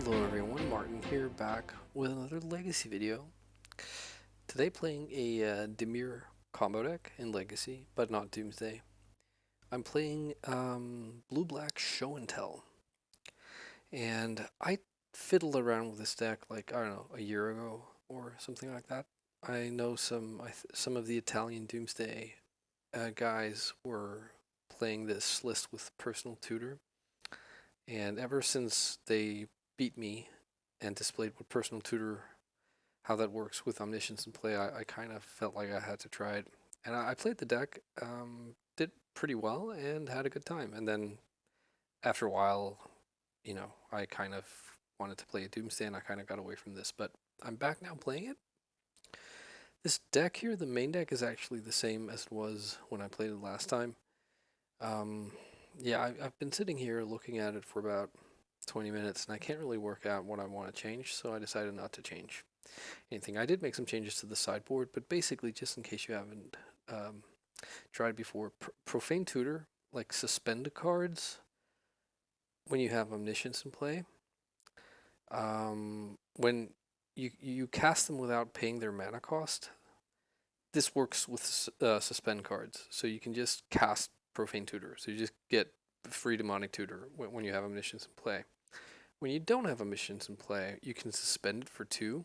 Hello everyone, Martin here, back with another Legacy video. Today playing a Dimir Combo deck in Legacy, but not Doomsday. I'm playing Blue-Black Show and Tell, and I fiddled around with this deck like, I don't know, a year ago or something like that. I know some of the Italian Doomsday guys were playing this list with Personal Tutor, and ever since they beat me and displayed what Personal Tutor, how that works with Omniscience in play, I kind of felt like I had to try it. And I played the deck, did pretty well, and had a good time. And then after a while, I kind of wanted to play a Doomsday, and I kind of got away from this. But I'm back now playing it. This deck here, the main deck, is actually the same as it was when I played it last time. Yeah, I've been sitting here looking at it for about 20 minutes, and I can't really work out what I want to change, so I decided not to change anything. I did make some changes to the sideboard, but basically, just in case you haven't tried before, Profane Tutor, like suspend cards when you have Omniscience in play. When you cast them without paying their mana cost, this works with suspend cards. So you can just cast Profane Tutor. So you just get free Demonic Tutor when you have Omniscience in play. When you don't have Omniscience in play, you can suspend it for 2,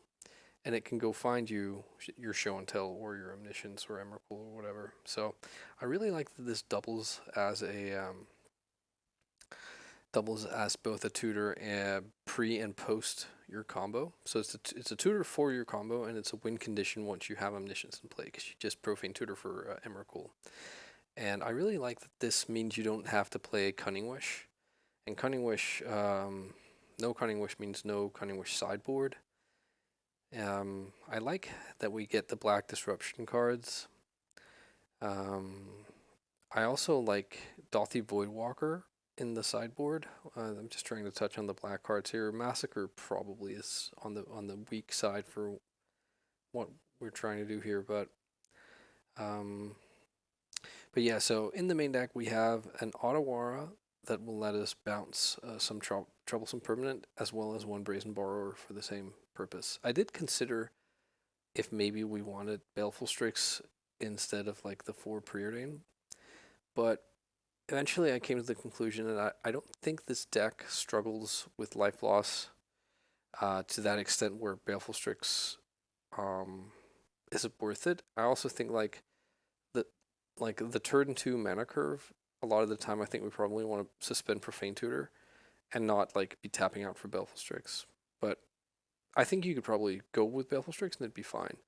and it can go find you your Show and Tell or your Omniscience or Emrakul or whatever. So I really like that this doubles as both a tutor and pre and post your combo. So it's a tutor for your combo, and it's a win condition once you have Omniscience in play, because you just Profane Tutor for Emrakul. And I really like that this means you don't have to play Cunning Wish. And Cunning Wish, no Cunning Wish means no Cunning Wish sideboard. I like that we get the Black Disruption cards. I also like Dothy Voidwalker in the sideboard. I'm just trying to touch on the black cards here. Massacre probably is on the weak side for what we're trying to do here, but yeah. So in the main deck we have an Otawara that will let us bounce some troublesome permanent, as well as one Brazen Borrower for the same purpose. I did consider if maybe we wanted Baleful Strix instead of like the 4 Preordain, but eventually I came to the conclusion that I don't think this deck struggles with life loss to that extent where Baleful Strix isn't worth it. I also think the turn 2 mana curve, a lot of the time I think we probably want to suspend Profane Tutor and not like be tapping out for Baleful Strix. But I think you could probably go with Baleful Strix and it'd be fine.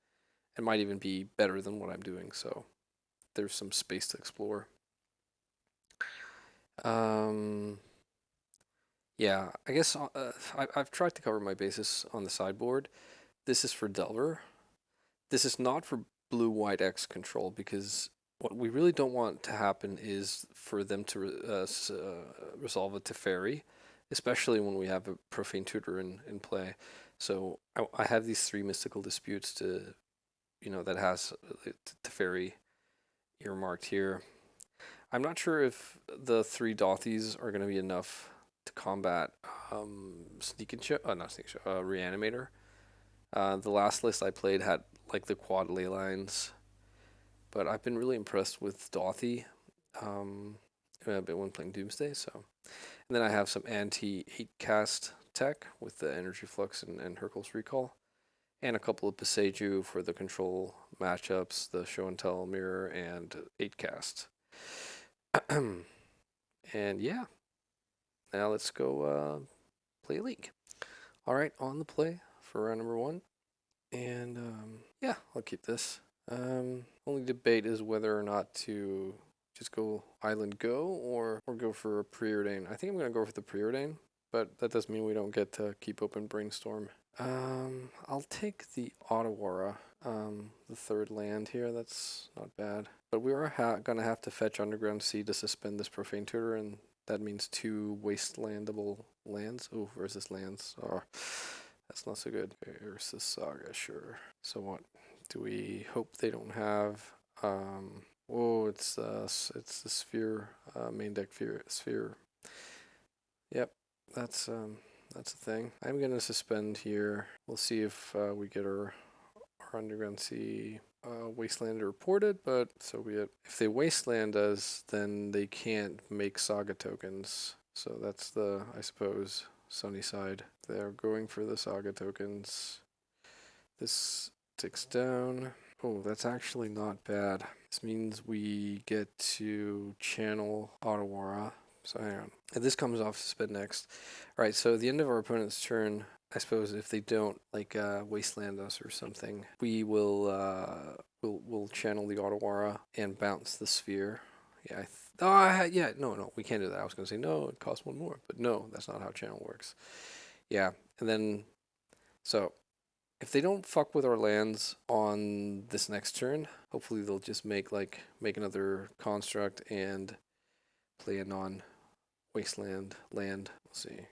It might even be better than what I'm doing, so there's some space to explore. Yeah, I guess I've tried to cover my bases on the sideboard. This is for Delver. This is not for blue-white X control, because what we really don't want to happen is for them to resolve a Teferi, especially when we have a Profane Tutor in play. So I have these 3 Mystical Disputes that has Teferi earmarked here. I'm not sure if the 3 Dothys are going to be enough to combat Sneak and Show, not Sneak Show, Reanimator. The last list I played had like the quad ley lines, but I've been really impressed with Dothy when playing Doomsday. So, and then I have some anti 8 cast tech with the Energy Flux and Hercules Recall, and a couple of Paseju for the control matchups, the Show and Tell Mirror and 8 cast. And yeah, now let's go play a league. All right, on the play for round number 1. And yeah, I'll keep this. Only debate is whether or not to just go Island Go or go for a Preordain. I think I'm going to go for the Preordain, but that doesn't mean we don't get to keep open Brainstorm. I'll take the Otawara, the 3rd land here. That's not bad. But we are going to have to fetch Underground Sea to suspend this Profane Tutor, and that means 2 wastelandable lands. Oh, versus lands. Oh, that's not so good. Versus Saga, sure. So what? Do we hope they don't have... oh, it's the Sphere, main deck sphere. Yep, that's That's the thing. I'm gonna suspend here. We'll see if we get our Underground Sea Wasteland reported, but so be it. If they Wasteland us, then they can't make Saga tokens. So that's the, I suppose, sunny side. They're going for the Saga tokens. This ticks down. Oh, that's actually not bad. This means we get to channel Otawara. So hang on. And this comes off suspend next. Alright, so at the end of our opponent's turn, I suppose if they don't like wasteland us or something, we will we'll channel the Otawara and bounce the sphere. Yeah, yeah, no, we can't do that. I was gonna say no, it costs one more, but no, that's not how channel works. Yeah, and then so if they don't fuck with our lands on this next turn, hopefully they'll just make another construct and play a non-wasteland land. We'll see.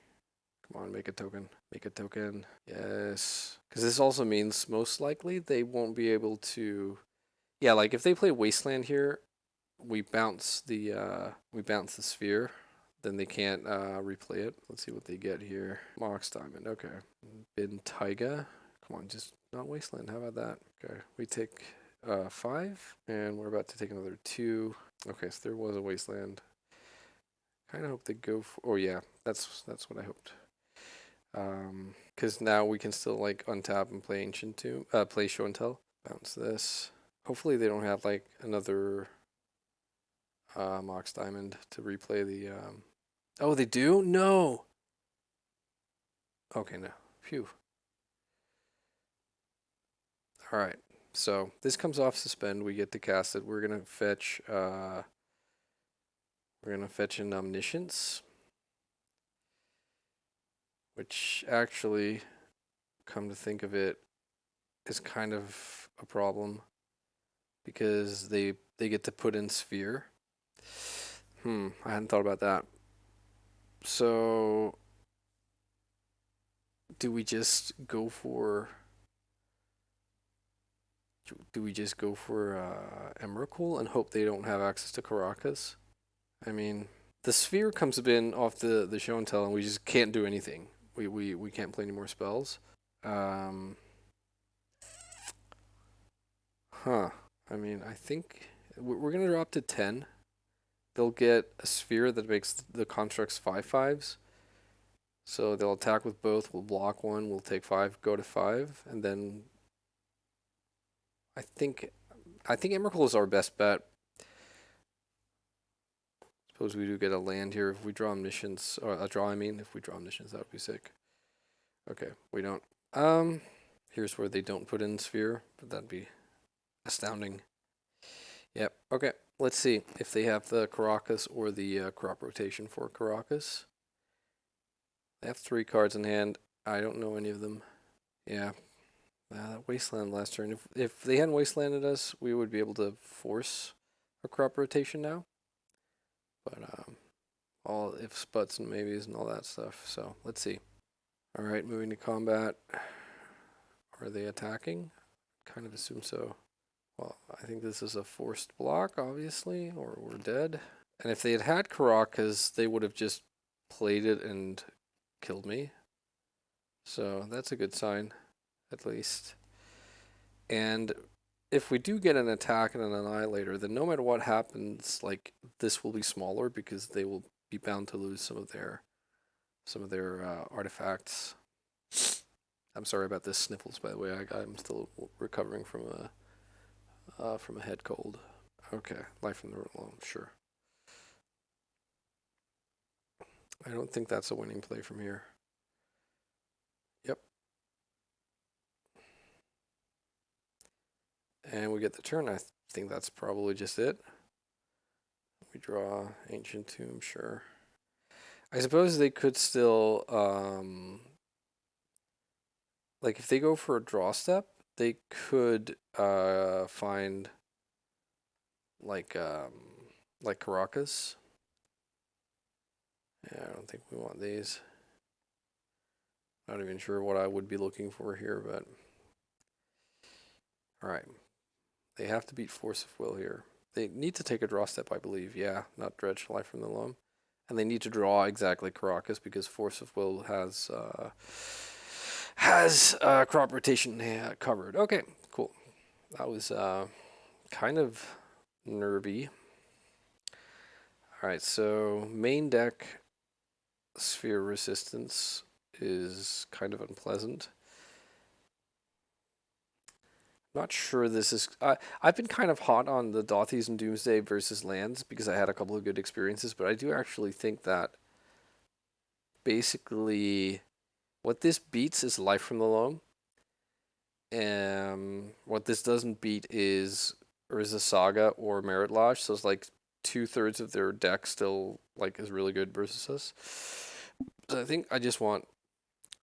Come on, make a token. Make a token. Yes. Because this also means most likely they won't be able to. Yeah, like if they play wasteland here, we bounce the sphere. Then they can't replay it. Let's see what they get here. Mox Diamond. Okay. Bin Taiga. Come on, just not wasteland. How about that? Okay, we take 5, and we're about to take another 2. Okay, so there was a wasteland. Kind of hope they go for. Oh yeah, that's what I hoped. Because now we can still like untap and play Ancient Tomb, play Show and Tell. Bounce this. Hopefully they don't have like another Mox Diamond to replay the. Oh, they do? No. Okay, no. Phew. All right. So this comes off suspend. We get to cast it. We're gonna fetch. We're gonna fetch an Omniscience, which actually, come to think of it, is kind of a problem because they get to put in Sphere. I hadn't thought about that. So, do we just go for? Do we just go for Emrakul and hope they don't have access to Caracas? I mean, the Sphere comes in off the Show and Tell, and we just can't do anything. We can't play any more spells. Huh. I mean, I think we're gonna drop to 10. They'll get a sphere that makes the constructs 5/5s. So they'll attack with both. We'll block one. We'll take 5, go to 5, and then I think Emrakul is our best bet. Suppose we do get a land here if we draw Omniscience, or a draw. I mean, if we draw Omniscience, that would be sick. Okay, we don't. Here's where they don't put in sphere, but that'd be astounding. Yep. Okay. Let's see if they have the Caracas or the crop rotation for Caracas. They have 3 cards in hand. I don't know any of them. Yeah. That Wasteland last turn. If they hadn't Wastelanded us, we would be able to force a crop rotation now. But all ifs, buts, and maybes and all that stuff. So let's see. All right, moving to combat. Are they attacking? Kind of assume so. Well, I think this is a forced block, obviously, or we're dead. And if they had had Caracas, they would have just played it and killed me. So that's a good sign, at least. And if we do get an attack and an annihilator, then no matter what happens, like this will be smaller because they will be bound to lose some of their artifacts. I'm sorry about this sniffles, by the way. I'm still recovering from a head cold. Okay, Life from the Loam, sure. I don't think that's a winning play from here. Yep. And we get the turn. I think that's probably just it. We draw Ancient Tomb, sure. I suppose they could still, like if they go for a draw step, they could find like Caracas. Yeah, I don't think we want these. Not even sure what I would be looking for here, but all right. They have to beat Force of Will here. They need to take a draw step, I believe. Yeah, not Dredge Life from the Loam. And they need to draw exactly Caracas because Force of Will has crop rotation covered. Okay, cool. That was kind of nervy. All right, so main deck sphere resistance is kind of unpleasant. Not sure this is. I've been kind of hot on the Dothies and Doomsday versus lands because I had a couple of good experiences, but I do actually think that basically what this beats is Life from the Loam. What this doesn't beat is Urza Saga or Merit Lodge, so it's like 2/3 of their deck still like is really good versus us. So I think I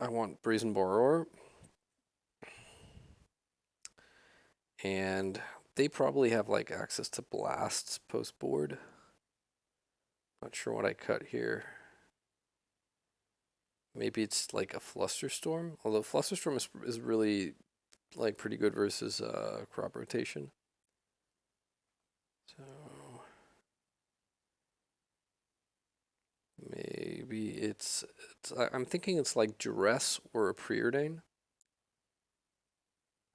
want Brazen Borrower. And they probably have like access to blasts post board. Not sure what I cut here. Maybe it's like a Flusterstorm. Although Flusterstorm is really like pretty good versus crop rotation. So maybe it's I'm thinking it's like Duress or a Preordain.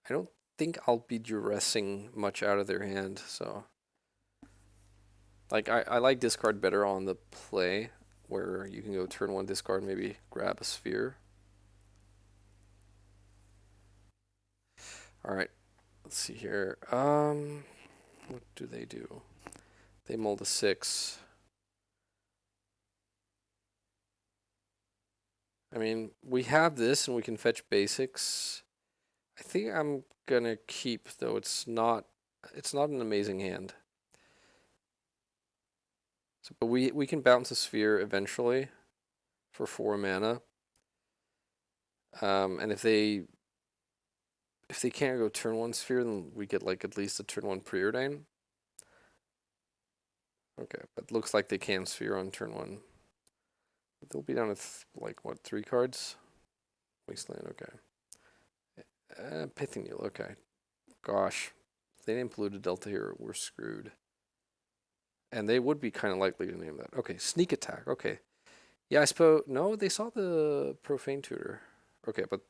I don't think I'll be duressing much out of their hand, so like I like discard better on the play where you can go turn one discard, maybe grab a sphere. All right, let's see here. What do? They mold a 6. I mean, we have this and we can fetch basics. I think I'm gonna keep though. It's not an amazing hand. So, but we can bounce a sphere eventually for 4 mana. And if they can't go turn 1 sphere, then we get like at least a turn 1 Preordain. Okay, but looks like they can sphere on turn 1. They'll be down to like what, 3 cards? Wasteland, okay. Pithing Needle, okay. Gosh, if they named Polluted Delta here, we're screwed. And they would be kind of likely to name that. Okay, Sneak Attack, okay. Yeah, I suppose, no, they saw the Profane Tutor. Okay, but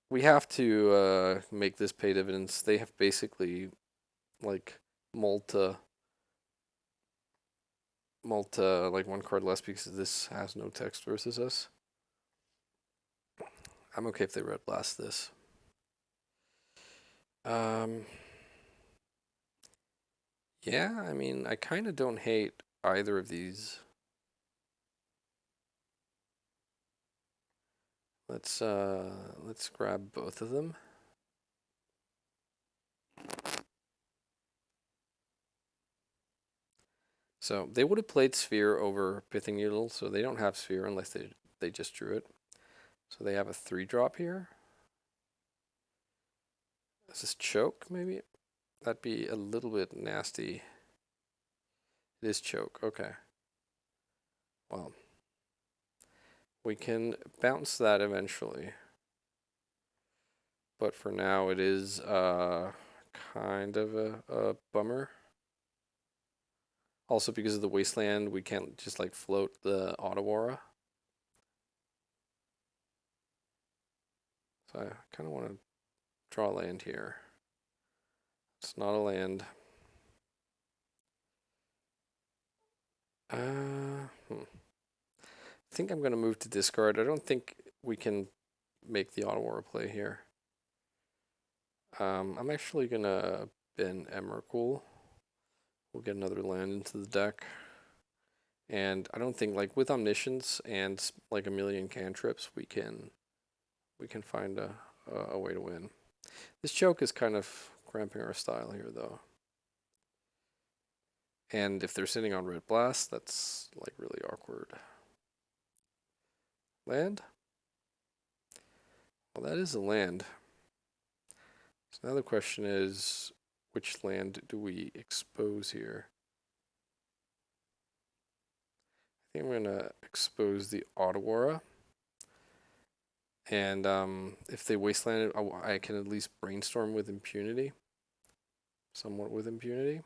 we have to make this pay dividends. They have basically like Malta like 1 card less because this has no text versus us. I'm okay if they red blast this. Yeah, I mean, I kind of don't hate either of these. Let's grab both of them. So they would have played Sphere over Pithing Needle, so they don't have Sphere unless they just drew it. So they have a 3-drop here. Is this Choke, maybe? That'd be a little bit nasty. It is Choke, okay. Well, we can bounce that eventually. But for now, it is kind of a bummer. Also, because of the Wasteland, we can't just like float the Otawara. So I kind of want to draw land here. It's not a land. I think I'm going to move to discard. I don't think we can make the Otawara play here. I'm actually going to bin Emrakul. We'll get another land into the deck. And I don't think, like, with Omniscience and like a million cantrips, we can find a way to win. This Choke is kind of cramping our style here, though. And if they're sitting on Red Blast, that's like really awkward. Land? Well, that is a land. So now the question is, which land do we expose here? I think I'm going to expose the Otawara. And if they wasteland it, I can at least brainstorm with impunity. Somewhat with impunity.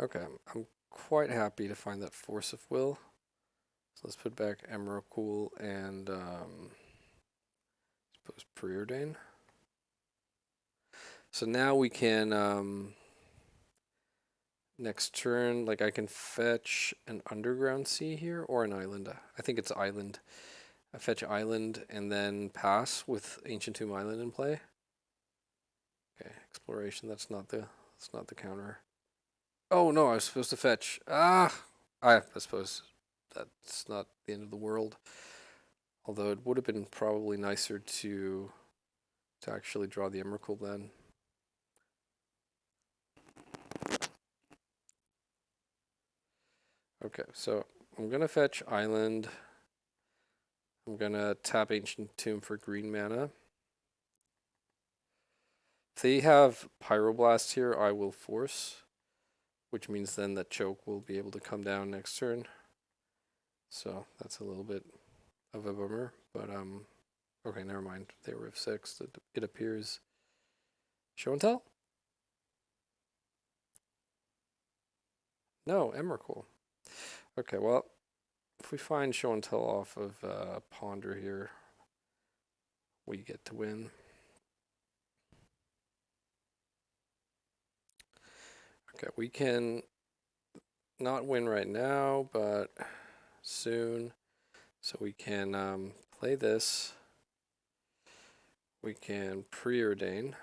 Okay, I'm quite happy to find that Force of Will. So let's put back Emrakul and suppose Preordain. So now we can next turn, like I can fetch an Underground Sea here or an island. I think it's island. I fetch island and then pass with Ancient Tomb Island in play. Okay, exploration. That's not the counter. Oh no, I was supposed to fetch. I suppose that's not the end of the world. Although it would have been probably nicer to actually draw the Emrakul then. Okay, so I'm gonna fetch island. I'm gonna tap Ancient Tomb for green mana. If they have Pyroblast here, I will force, which means then that choke will be able to come down next turn. So that's a little bit of a bummer, but okay, never mind. They were F6. It appears. Show and tell? No, Emrakul. Okay, well, if we find show and tell off of Ponder here, we get to win. Okay, we can not win right now, but soon. So we can play this. We can preordain.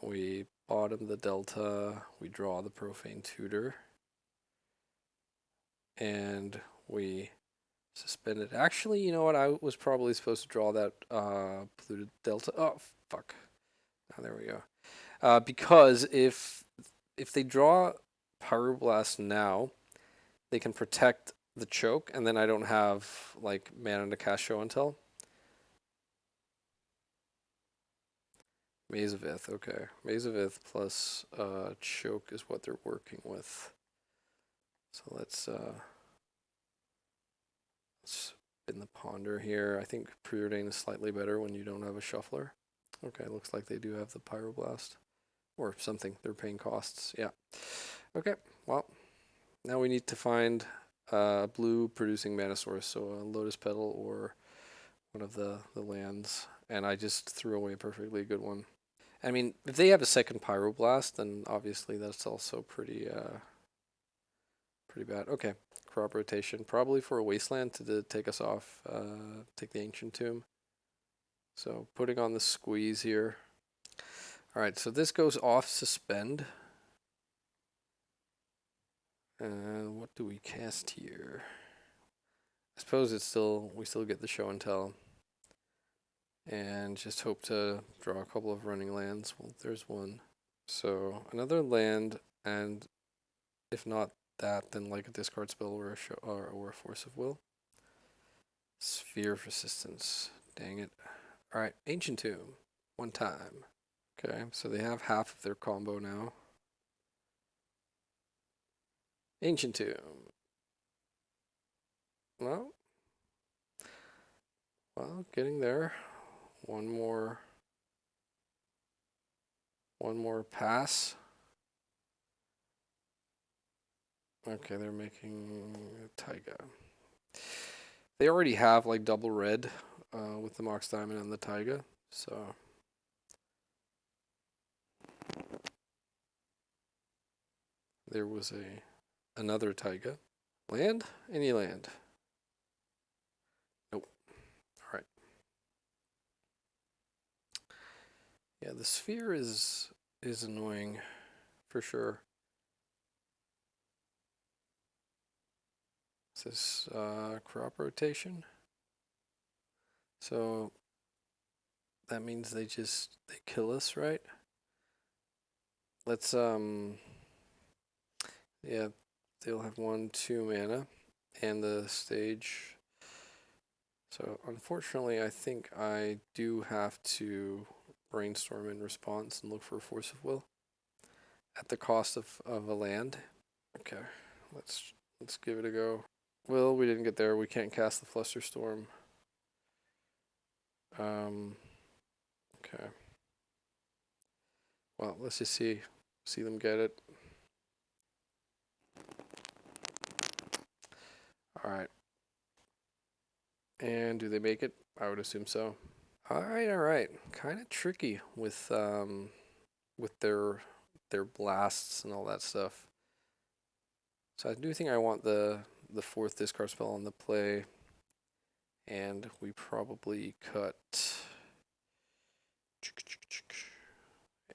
We bottom the Delta. We draw the Profane Tutor. And we suspend it. Actually, you know what? I was probably supposed to draw that polluted Delta. Oh, fuck. Oh, there we go. Because if they draw Pyroblast now, they can protect the choke, and then I don't have like mana to cast Show and Tell. Maze of Ith, okay. Maze of Ith plus choke is what they're working with. So let's spin the Ponder here. I think Preordain is slightly better when you don't have a Shuffler. Okay, looks like they do have the Pyroblast. Or something. They're paying costs. Yeah. Okay, well, now we need to find a blue producing mana source, so a Lotus Petal or one of the lands. And I just threw away a perfectly good one. I mean, if they have a second Pyroblast, then obviously that's also pretty bad. Okay, crop rotation. Probably for a Wasteland to take us off, take the Ancient Tomb. So putting on the squeeze here. Alright, so this goes off suspend. And what do we cast here? I suppose we still get the show and tell. And just hope to draw a couple of running lands. Well, there's one. So another land, and if not that, then like a discard spell or a force of will. Sphere of Resistance. Dang it. Alright, Ancient Tomb. One time. Okay, so they have half of their combo now. Ancient Tomb. Well, getting there. One more pass. Okay, they're making Taiga. They already have like double red with the Mox Diamond and the Taiga, so there was another Taiga. Land? Any land? Nope. Alright. Yeah, the sphere is annoying for sure. Is this crop rotation? So that means they kill us, right? Let's yeah, they'll have 1/2 mana and the stage. So unfortunately, I think I do have to brainstorm in response and look for a force of will at the cost of a land. Okay, let's give it a go. Well, we didn't get there. We can't cast the Flusterstorm. Okay. Well, let's just see them get it. Alright. And do they make it? I would assume so. Alright. Kind of tricky with their blasts and all that stuff. So I do think I want the fourth discard spell on the play. And we probably cut.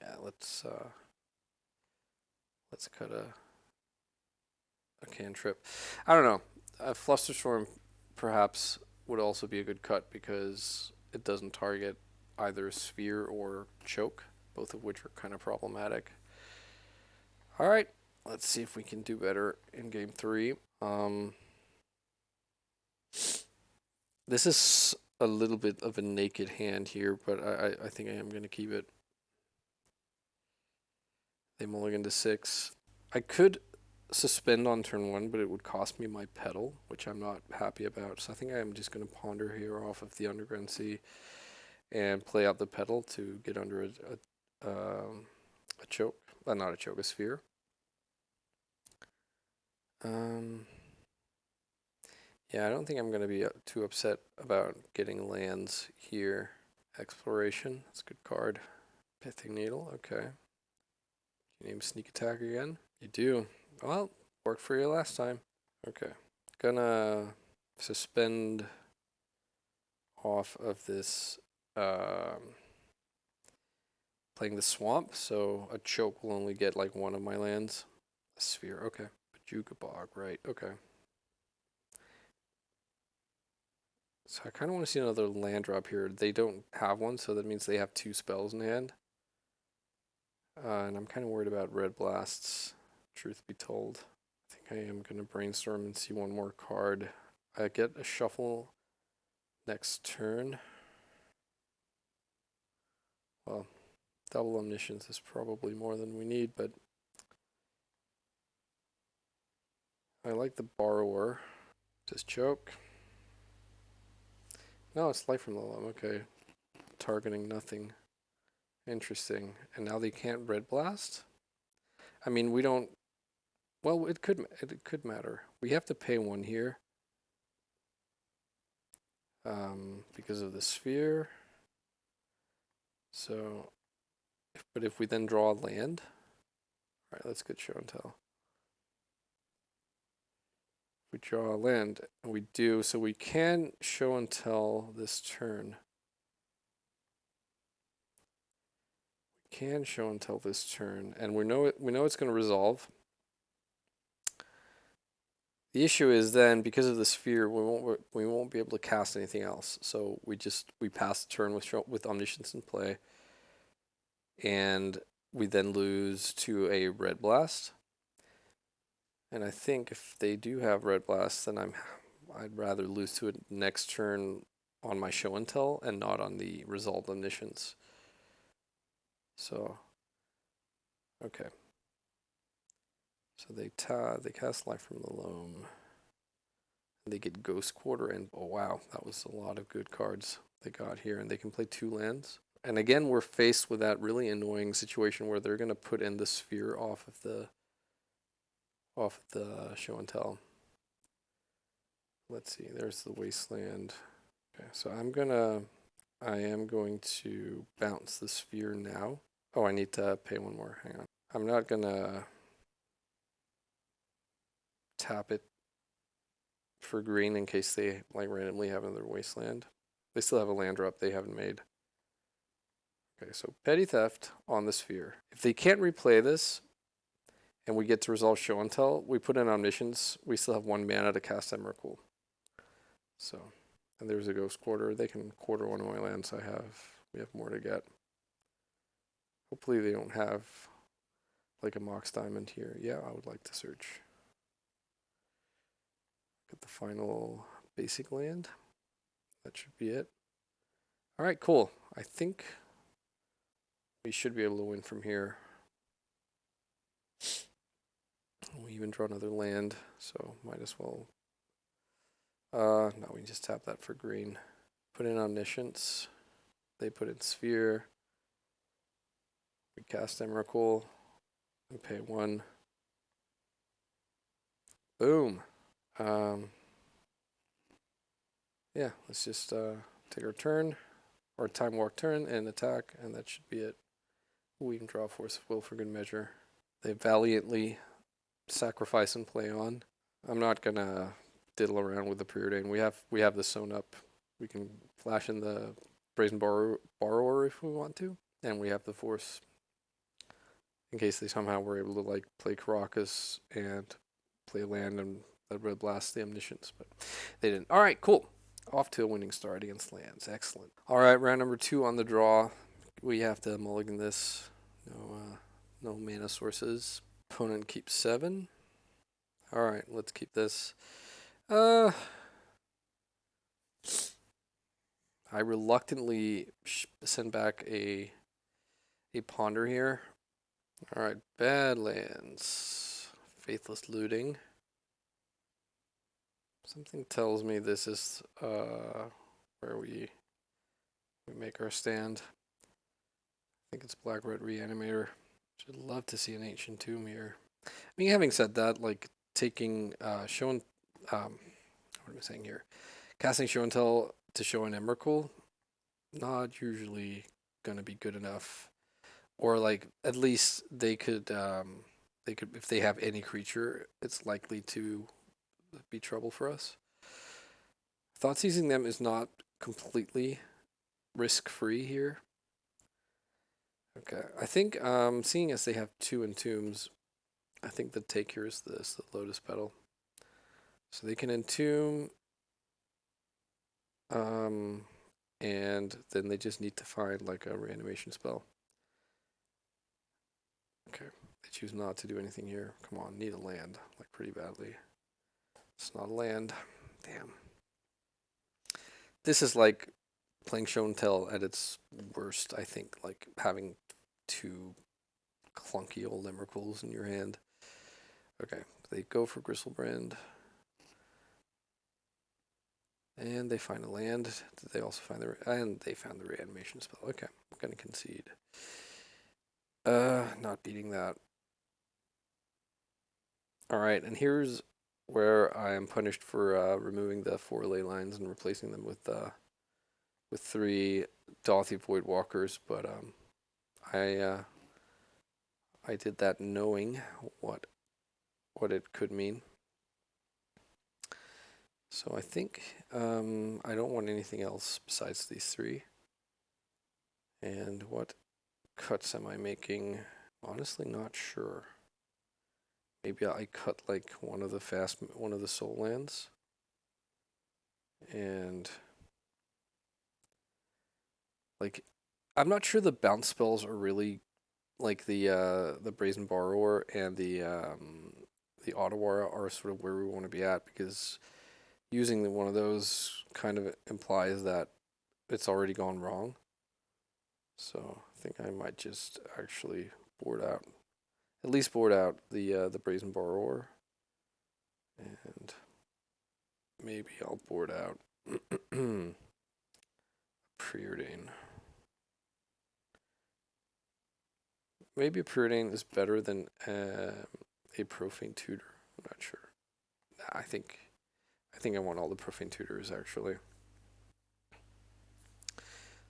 Yeah, let's cut a cantrip. I don't know. A Flusterstorm perhaps would also be a good cut because it doesn't target either sphere or choke, both of which are kind of problematic. All right, let's see if we can do better in game 3. This is a little bit of a naked hand here, but I think I am going to keep it. They mulligan to 6. I could suspend on turn 1, but it would cost me my pedal, which I'm not happy about. So I think I'm just going to ponder here off of the Underground Sea and play out the pedal to get under a choke. Not a choke, a sphere. Yeah, I don't think I'm going to be too upset about getting lands here. Exploration, that's a good card. Pithing Needle, okay. You name Sneak Attack again? You do. Well, worked for you last time. Okay. Gonna suspend off of this playing the swamp, so a choke will only get like one of my lands. A sphere, okay. Bajuka Bog, right, okay. So I kind of want to see another land drop here. They don't have one, so that means they have 2 spells in hand. And I'm kind of worried about red blasts, truth be told. I think I am going to brainstorm and see one more card. I get a shuffle next turn. Well, double Omniscience is probably more than we need, but I like the Borrower. Just choke. No, it's Life from the Loam. Okay. Targeting nothing. Interesting. And now they can't Red Blast? I mean, we don't... Well, it could matter. We have to pay 1 here. Because of the sphere. So, but if we then draw a land... Alright, let's get show and tell. We draw a land, and we do, so we can show and tell this turn. We can show and tell this turn, and we know it's going to resolve. The issue is then, because of the sphere, we won't be able to cast anything else. So we pass the turn with Omniscience in play, and we then lose to a Red Blast. And I think if they do have Red Blast, then I'd rather lose to it next turn on my show and tell and not on the resolved Omniscience. So, okay. So they cast Life from the Loam. They get Ghost Quarter, and oh wow, that was a lot of good cards they got here, and they can play 2 lands. And again, we're faced with that really annoying situation where they're going to put in the sphere off of the show and tell. Let's see, there's the Wasteland. Okay, so I am going to bounce the sphere now. Oh, I need to pay 1 more. Hang on. I'm not gonna tap it for green in case they like randomly have another Wasteland. They still have a land drop they haven't made. Okay, so Petty Theft on the sphere. If they can't replay this, and we get to resolve show and tell, we put in Omniscience, we still have 1 mana to cast Emrakul. So, and there's a Ghost Quarter. They can quarter 1 of my lands we have more to get. Hopefully they don't have like a Mox Diamond here. Yeah, I would like to search. Get the final basic land. That should be it. Alright, cool. I think we should be able to win from here. We even draw another land, so might as well. No, we just tap that for green. Put in Omniscience. They put in Sphere. We cast Emrakul. We pay 1. Boom. yeah, let's just take our turn, or time walk turn, and attack, and that should be it. We can draw Force of Will for good measure. They valiantly sacrifice and play on. I'm not gonna diddle around with the preordain. We have the sewn up. We can flash in the brazen borrower if we want to, and we have the force in case they somehow were able to like play Caracas and play land and red blast the Omniscience, but they didn't. All right, cool. Off to a winning start against lands. Excellent. All right, round number 2 on the draw. We have to mulligan this. No mana sources. Opponent keeps 7. All right, let's keep this. I reluctantly send back a ponder here. All right, Badlands. Faithless Looting. Something tells me this is where we make our stand. I think it's Black-Red Reanimator. Should love to see an Ancient Tomb here. I mean, having said that, like taking show and what am I saying here? Casting Show and Tell to show an Emrakul, not usually gonna be good enough. Or like at least they could if they have any creature, it's likely to be trouble for us. Thought seizing them is not completely risk-free here. Okay, I think seeing as they have 2 entombs, I think the take here is this, the Lotus Petal. So they can entomb, and then they just need to find like a reanimation spell. Okay, they choose not to do anything here. Come on, need a land, like pretty badly. It's not a land. Damn. This is like playing show and tell at its worst, I think, like having 2 clunky old Emrakuls in your hand. Okay, they go for Gristlebrand. And they find a land. Did they also find and they found the reanimation spell. Okay, I'm gonna concede. Not beating that. Alright, and here's where I am punished for removing the 4 ley lines and replacing them with 3 Dothy Voidwalkers, but I did that knowing what it could mean. So I think I don't want anything else besides these 3. And what cuts am I making? Honestly, not sure. Maybe I cut like one of the soul lands. And like I'm not sure the bounce spells are really like the Brazen Borrower and the Ottawa are sort of where we want to be at, because using one of those kind of implies that it's already gone wrong. So I think I might just actually at least board out the Brazen Borrower, and maybe I'll board out Preordain. Maybe a Preordain is better than a Profane Tutor. I'm not sure. I think I want all the Profane Tutors actually.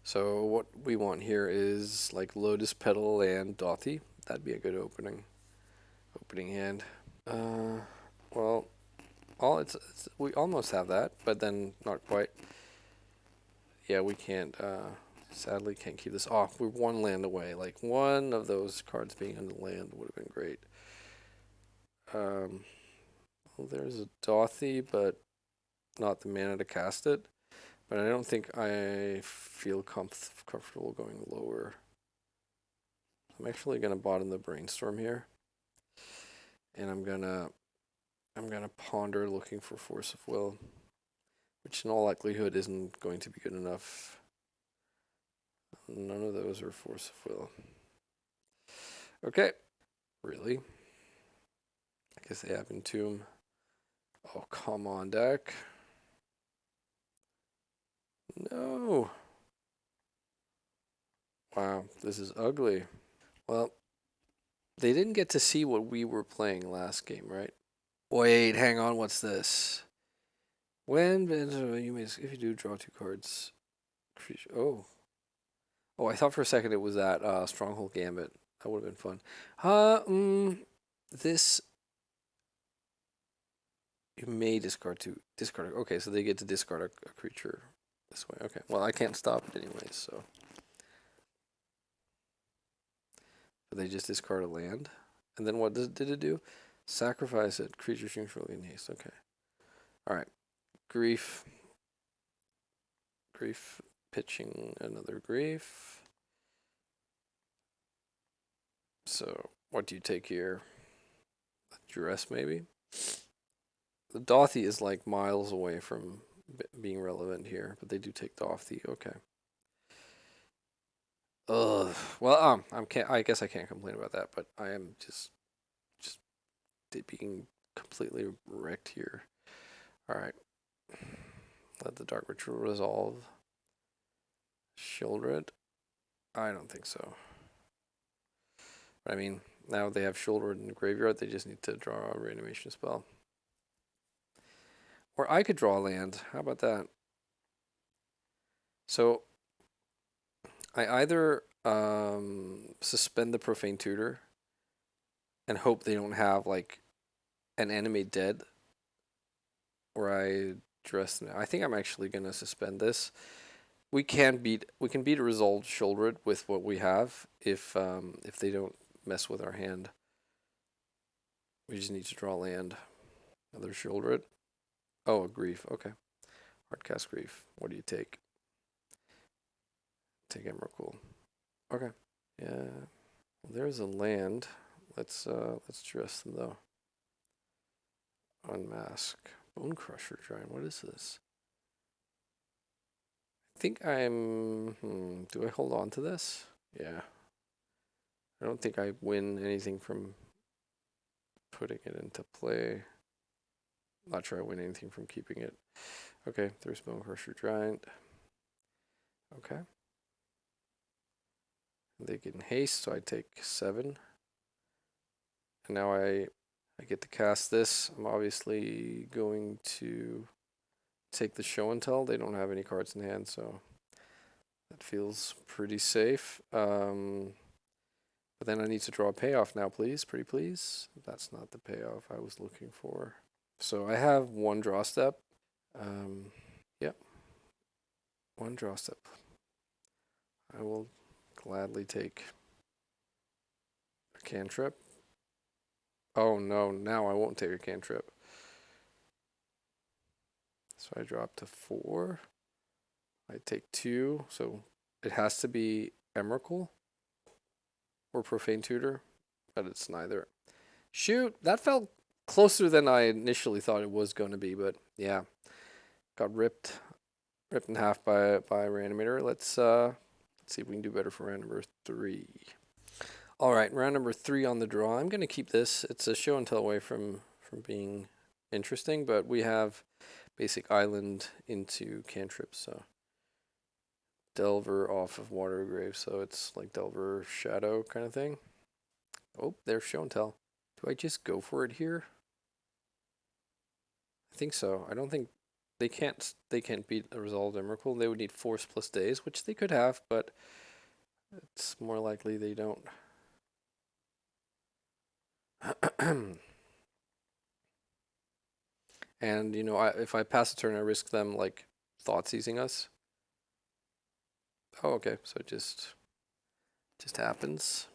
So what we want here is like Lotus Petal and Dothy. That'd be a good opening hand. Well, we almost have that, but then not quite. Yeah, we can't. Sadly, can't keep this off. We're 1 land away. Like one of those cards being on the land would have been great. Well, there's a Dothy, but not the mana to cast it. But I don't think I feel comfortable going lower. I'm actually gonna bottom the Brainstorm here, and I'm gonna ponder looking for Force of Will, which in all likelihood isn't going to be good enough. None of those are Force of Will. Okay, really? I guess they have Entomb. Oh, come on, deck. No. Wow, this is ugly. Well, they didn't get to see what we were playing last game, right? Wait, hang on, what's this? When you may, if you do, draw 2 cards. Oh, oh! I thought for a second it was that Stronghold Gambit. That would have been fun. This you may discard two. Discard. Okay, so they get to discard a creature this way. Okay. Well, I can't stop it anyways, so. But they just discard a land, and then what did it do? Sacrifice it. Creature neutrally in haste. Okay. All right. Grief. Grief. Pitching another grief. So what do you take here? Duress maybe. The Dothy is like miles away from being relevant here, but they do take Dothy. Okay. Ugh. Well, I guess I can't complain about that, but I am just being completely wrecked here. All right. Let the Dark Ritual resolve. Shieldred? I don't think so. I mean, now they have Shieldred in the graveyard. They just need to draw a reanimation spell. Or I could draw land. How about that? So I either suspend the Profane Tutor and hope they don't have like an enemy dead, or I dress. I think I'm actually gonna suspend this. We can beat a resolved Shieldred with what we have if they don't mess with our hand. We just need to draw land. Another Shieldred. Oh, a Grief. Okay. Hardcast Grief. What do you take? Take Emrakul. Okay. Yeah. Well, there's a land. Let's dress them though. Unmask. Bone Crusher Giant. What is this? I think I'm. Do I hold on to this? Yeah. I don't think I win anything from putting it into play. Not sure I win anything from keeping it. Okay, there's Bone Crusher Giant. Okay. They get in haste, so I take 7. And now I get to cast this. I'm obviously going to take the show and tell. They don't have any cards in hand, so that feels pretty safe. But then I need to draw a payoff now, please. Pretty please. That's not the payoff I was looking for. So I have 1 draw step. Yep. 1 draw step. I will gladly take a cantrip. Oh no, now I won't take a cantrip. So I drop to 4. I take 2, so it has to be Emrakul or Profane Tutor, but it's neither. Shoot, that felt closer than I initially thought it was going to be, but yeah, got ripped in half by Reanimator. Let's see if we can do better for round number 3. All right, round number 3 on the draw. I'm going to keep this. It's a show and tell away from being interesting, but we have basic island into cantrips, so Delver off of Watergrave, so it's like Delver Shadow kind of thing. Oh, there's show and tell. Do I just go for it here? I think so. I don't think they can't beat a resolved Emrakul. They would need Force plus Days, which they could have, but it's more likely they don't. And you know, if I pass a turn, I risk them like thought seizing us. Oh, okay. So it just happens.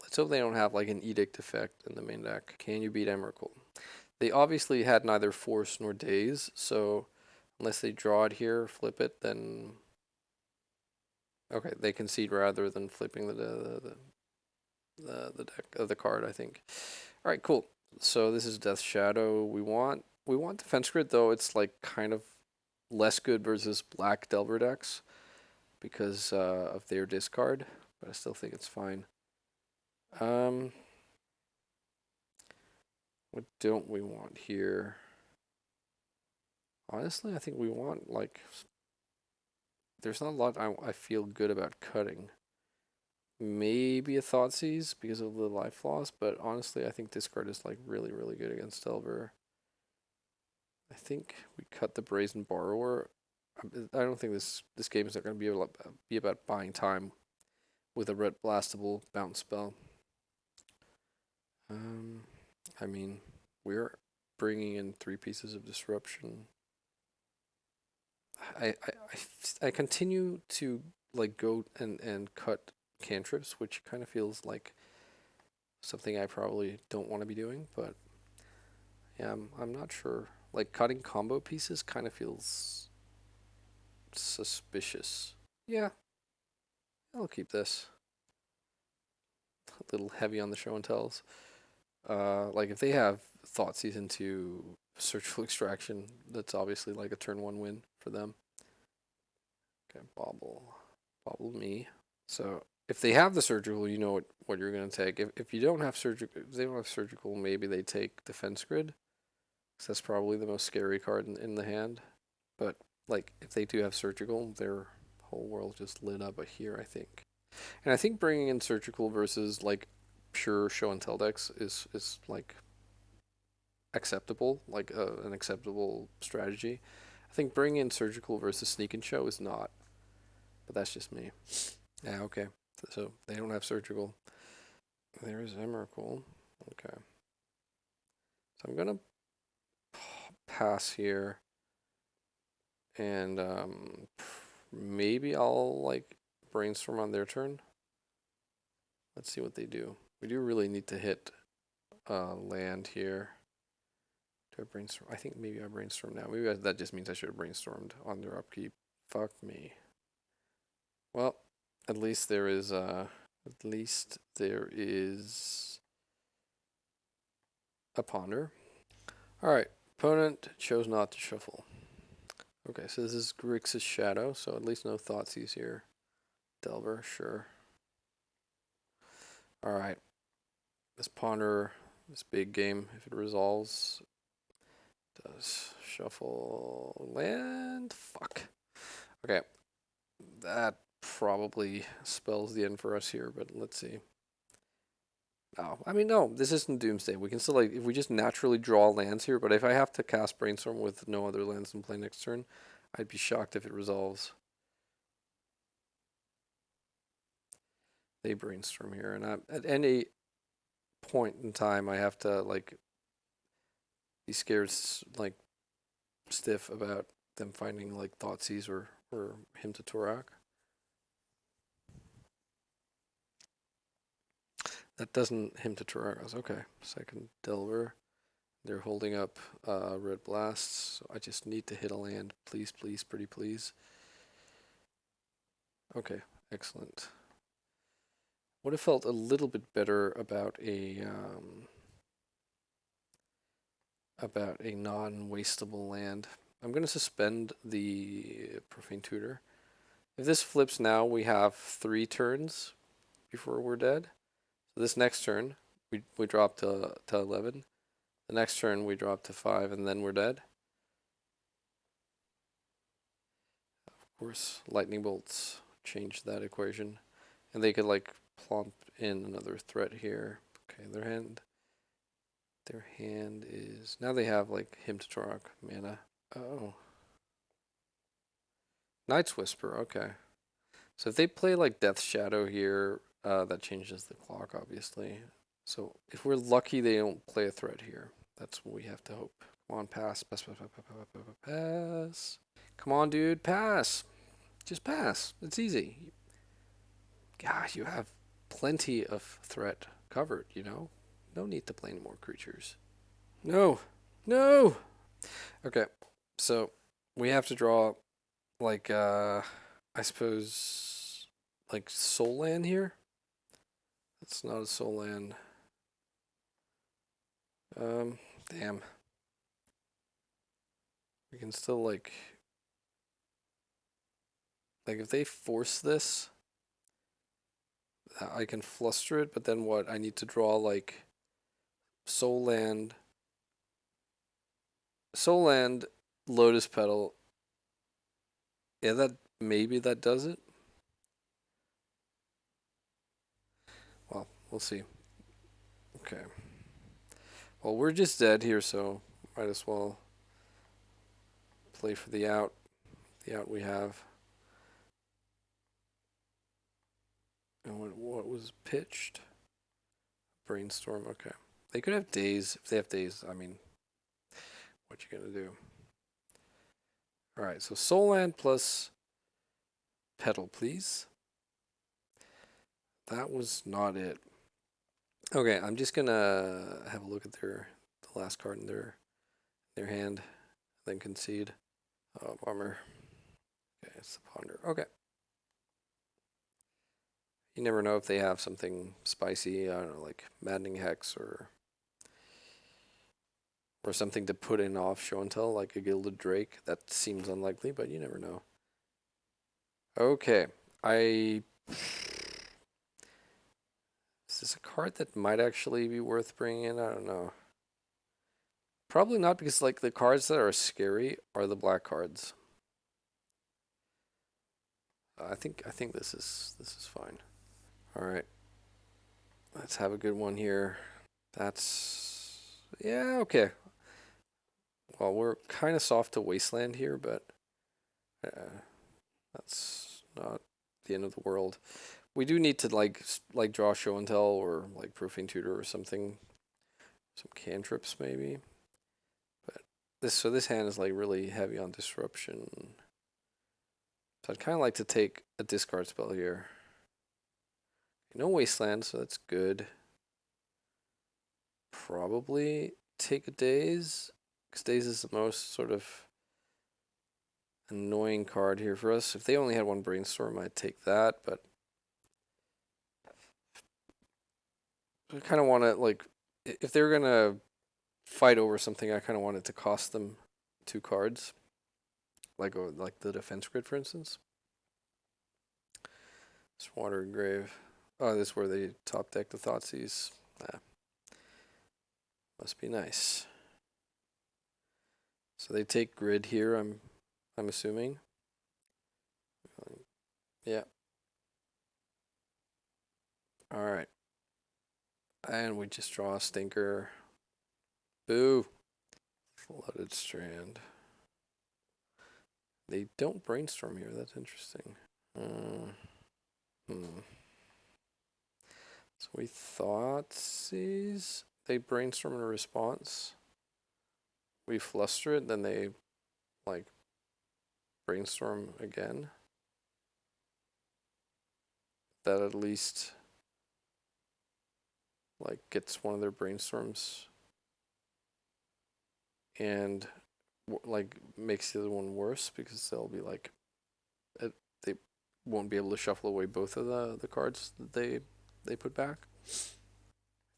Let's hope they don't have like an edict effect in the main deck. Can you beat Emrakul? They obviously had neither force nor days, so unless they draw it here, flip it, then okay, they concede rather than flipping the deck of the card, I think. All right, cool. So this is Death Shadow. We want Defense Grid, though it's like kind of less good versus black Delver decks because of their discard, but I still think it's fine. What don't we want here? Honestly, I think we want like there's not a lot I feel good about cutting. Maybe a Thoughtseize because of the life loss, but honestly, I think discard is like really, really good against Delver. I think we cut the Brazen Borrower. I don't think this game is not going to be about buying time with a red blastable bounce spell. I mean, we're bringing in 3 pieces of disruption. I continue to like go and cut cantrips, which kind of feels like something I probably don't want to be doing, but yeah, I'm not sure. Like cutting combo pieces kind of feels suspicious. Yeah, I'll keep this. A little heavy on the show and tells. Like if they have Thoughtseize into Surgical Extraction, that's obviously like a turn 1 win for them. Okay, bobble me. So if they have the surgical, you know what you're gonna take. If you don't have surgical, if they don't have surgical, maybe they take Defense Grid. Cause that's probably the most scary card in the hand. But like if they do have surgical, their whole world just lit up here, I think. And I think bringing in surgical versus like pure show and tell decks is like acceptable, like an acceptable strategy. I think bringing in surgical versus sneak and show is not, but that's just me. Yeah, okay. So they don't have surgical. There's Emrakul. Okay. So I'm gonna pass here, and maybe I'll like brainstorm on their turn. Let's see what they do. We do really need to hit land here. Do I brainstorm? I think maybe I brainstorm now. Maybe that just means I should have brainstormed on their upkeep. Fuck me. Well, at least there is a ponder. Alright, opponent chose not to shuffle. Okay, so this is Grixis Shadow, so at least no Thoughtseize here. Delver, sure. Alright. This ponder, this big game, if it resolves, does shuffle land? Fuck. Okay, that probably spells the end for us here, but let's see. No, I mean, no, this isn't Doomsday. We can still, like, if we just naturally draw lands here, but if I have to cast Brainstorm with no other lands in play next turn, I'd be shocked if it resolves. They Brainstorm here, and at any point in time, I have to, like, be scared, like, stiff about them finding, like, Thoughtseize or Hymn to Torak. That doesn't Hymn to Torak. Okay, second Delver. They're holding up red blasts, so I just need to hit a land. Please, please, pretty please. Okay, excellent. Would have felt a little bit better about a non-wastable land. I'm going to suspend the Profane Tutor. If this flips now, we have 3 turns before we're dead. So this next turn, we drop to 11. The next turn, we drop to 5, and then we're dead. Of course, lightning bolts change that equation. And they could, like, plump in another threat here. Okay, their hand is... Now they have, like, Hymn to Torak mana. Oh. Night's Whisper, okay. So if they play, like, Death Shadow here, that changes the clock, obviously. So if we're lucky they don't play a threat here. That's what we have to hope. Come on, pass. Pass, pass, pass, pass, pass, pass, pass. Come on, dude, pass. Just pass. It's easy. God, you have plenty of threat covered, you know? No need to play any more creatures. No. No! Okay, so we have to draw, like, I suppose, like, Soul Land here? That's not a Soul Land. Damn. We can still, like, if they force this, I can fluster it, but then what? I need to draw, like, Soul Land, Lotus Petal. Yeah, maybe that does it. Well, we'll see. Okay. Well, we're just dead here, so might as well play for the out. The out we have. And what was pitched? Brainstorm, okay. They could have days. If they have days, I mean, what you gonna do? Alright, so Soul Land plus Petal, please. That was not it. Okay, I'm just gonna have a look at the last card in their hand, then concede. Oh, bummer. Okay, it's the Ponder. Okay. You never know if they have something spicy, I don't know, like Maddening Hex or something to put in off show and tell, like a Gilded Drake. That seems unlikely, but you never know. Okay, is this a card that might actually be worth bringing in? I don't know. Probably not, because like the cards that are scary are the black cards. I think this is fine. All right, let's have a good one here. That's, yeah, okay. Well, we're kind of soft to Wasteland here, but that's not the end of the world. We do need to like draw show and tell or like Profane Tutor or something, some cantrips maybe. But this hand is like really heavy on disruption. So I'd kind of like to take a discard spell here. No Wasteland, so that's good. Probably take a Daze, because Daze is the most sort of annoying card here for us. If they only had one Brainstorm, I'd take that, but I kind of want to, like, if they're going to fight over something, I kind of want it to cost them 2 cards, like the defense grid, for instance. It's Water Grave. Oh, this is where they top deck the Thoughtseize. Ah. Must be nice. So they take grid here, I'm assuming. Yeah. Alright. And we just draw a stinker. Boo. Flooded Strand. They don't Brainstorm here, that's interesting. So we Thoughtseize. They Brainstorm in a response. We Fluster it, then they like Brainstorm again. That at least like gets one of their Brainstorms and like makes the other one worse, because they'll be like, they won't be able to shuffle away both of the cards that they put back. I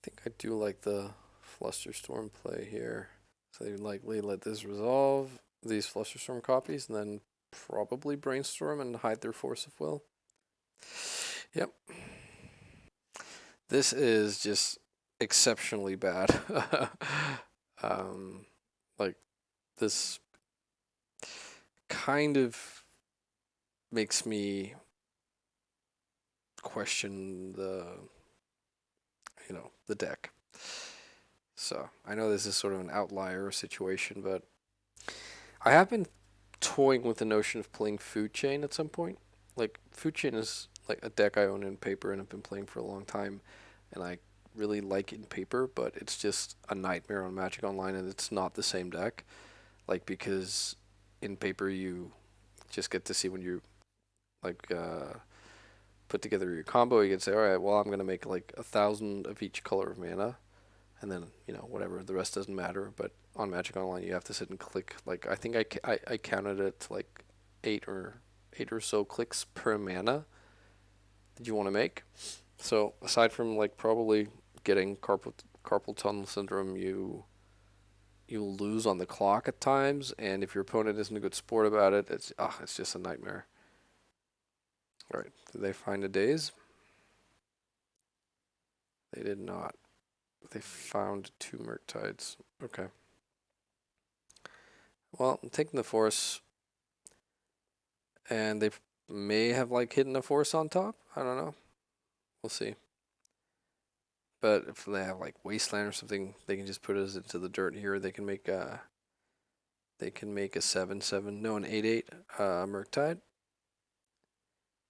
think I do like the Flusterstorm play here. So they likely let this resolve these Flusterstorm copies and then probably Brainstorm and hide their Force of Will. Yep. This is just exceptionally bad. Like, this kind of makes me question the deck. So I know this is sort of an outlier situation, but I have been toying with the notion of playing Food Chain at some point. Like, Food Chain is like a deck I own in paper and have been playing for a long time, and I really like it in paper, but it's just a nightmare on Magic Online, and it's not the same deck. Like, because in paper you just get to see when you like put together your combo, you can say, all right, well, I'm gonna make like 1,000 of each color of mana, and then whatever, the rest doesn't matter. But on Magic Online, you have to sit and click. Like, I think I counted it like eight or so clicks per mana that you want to make. So aside from like probably getting carpal tunnel syndrome, you lose on the clock at times, and if your opponent isn't a good sport about it, it's just a nightmare. All right, did they find a Daze? They did not. They found 2 Murktides. Okay. Well, I'm taking the Force, and they may have like hidden a Force on top. I don't know. We'll see. But if they have like Wasteland or something, they can just put us into the dirt here. They can make they can make a 7/7, no, an 8/8 Murktide.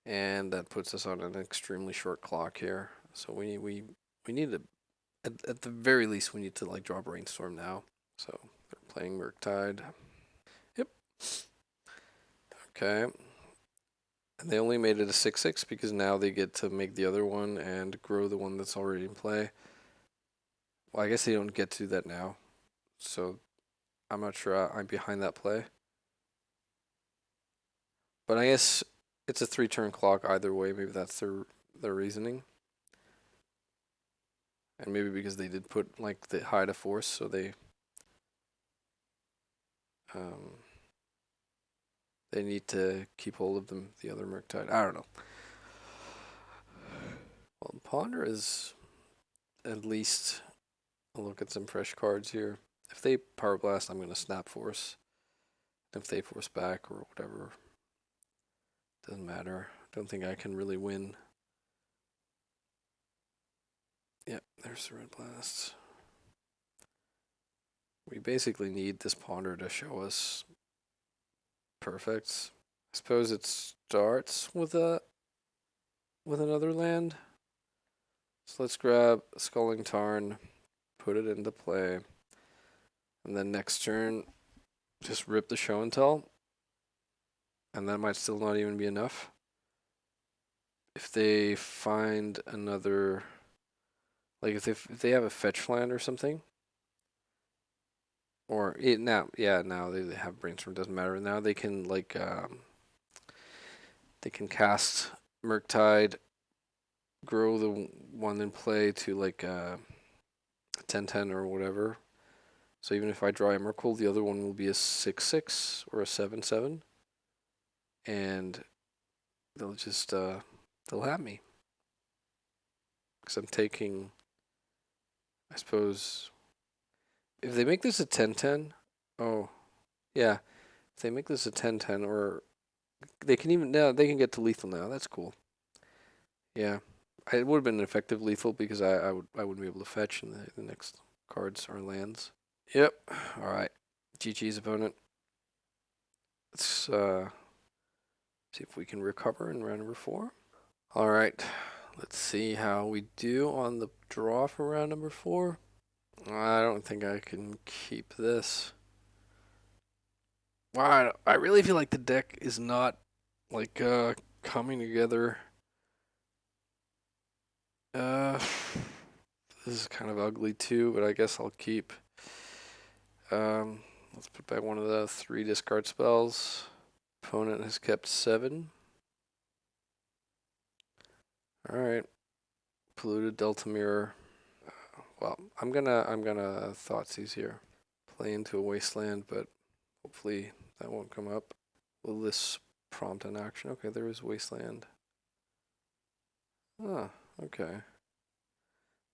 And that puts us on an extremely short clock here. So we need to, at the very least, we need to like draw Brainstorm now. So they're playing Murktide. Yep. Okay. And they only made it a 6/6 because now they get to make the other one and grow the one that's already in play. Well, I guess they don't get to that now. So I'm not sure I'm behind that play. But I guess it's a 3-turn clock either way. Maybe that's their reasoning. And maybe because they did put like the hide a force, so they need to keep hold of them, the other Murktide. I don't know. Well, Ponder is at least a look at some fresh cards here. If they Power Blast, I'm going to Snap Force. If they Force back or whatever, doesn't matter. Don't think I can really win. Yep, there's the Red Blast. We basically need this Ponder to show us perfects. I suppose it starts with another land. So let's grab Skulling Tarn, put it into play, and then next turn, just rip the Show and Tell, and that might still not even be enough. If they find another, like if they have a fetch land or something, or now they have Brainstorm, doesn't matter. Now they can like they can cast Murktide, grow the one in play to like 10/10 or whatever. So even if I draw Emrakul, the other one will be a 6/6 or a 7/7, and they'll just they'll have me because I'm taking. I suppose if they make this a 10/10, oh yeah, if they make this a 10/10, or they can even now they can get to lethal now. That's cool. Yeah, it would have been an effective lethal because I wouldn't be able to fetch, and the next cards are lands. Yep. All right. GG's opponent. Let's see if we can recover in round number 4. All right. Let's see how we do on the draw for round number 4. I don't think I can keep this. Wow, I really feel like the deck is not like coming together. This is kind of ugly too, but I guess I'll keep. Let's put back one of the 3 discard spells. Opponent has kept 7. All right. Polluted Delta Mirror. Well, I'm gonna Thoughtseize here. Play into a wasteland, but hopefully that won't come up. Will this prompt an action? Okay, there is wasteland. Ah, okay.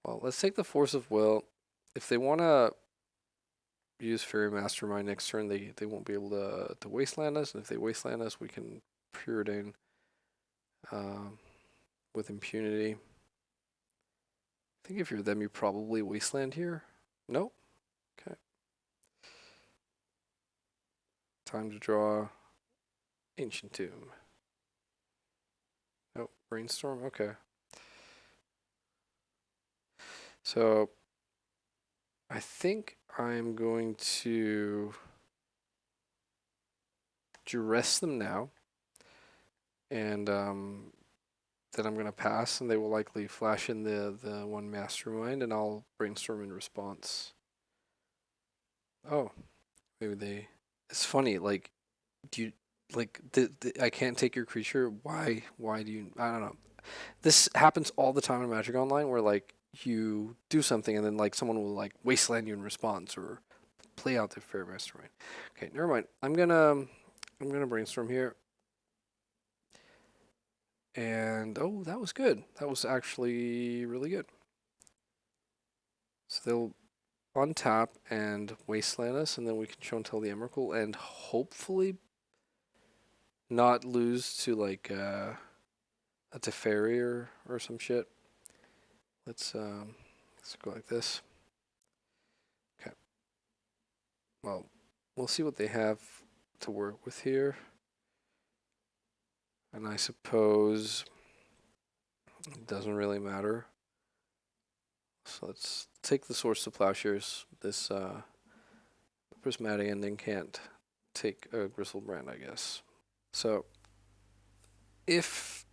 Well, let's take the Force of Will. If they want to use Fairy Mastermind next turn, they won't be able to wasteland us, and if they wasteland us, we can Preordain with impunity. I think if you're them, you probably wasteland here. Nope. Okay. Time to draw Ancient Tomb. Oh, Brainstorm? Okay. So I think I'm going to duress them now, and then I'm going to pass, and they will likely flash in the one Mastermind, and I'll Brainstorm in response. Oh, maybe they... It's funny, like, do you... Like, I can't take your creature. Why do you... I don't know. This happens all the time in Magic Online, where, like, you do something, and then, like, someone will, like, wasteland you in response, or play out the Fair Mastermind. Okay, never mind. I'm gonna Brainstorm here. And, oh, that was good. That was actually really good. So they'll untap and wasteland us, and then we can show and tell the Emrakul, and hopefully not lose to, like, a Teferi or some shit. Let's go like this. Okay. Well, we'll see what they have to work with here. And I suppose it doesn't really matter. So let's take the Source of Plowshares. This prismatic ending can't take a Gristlebrand, I guess. So if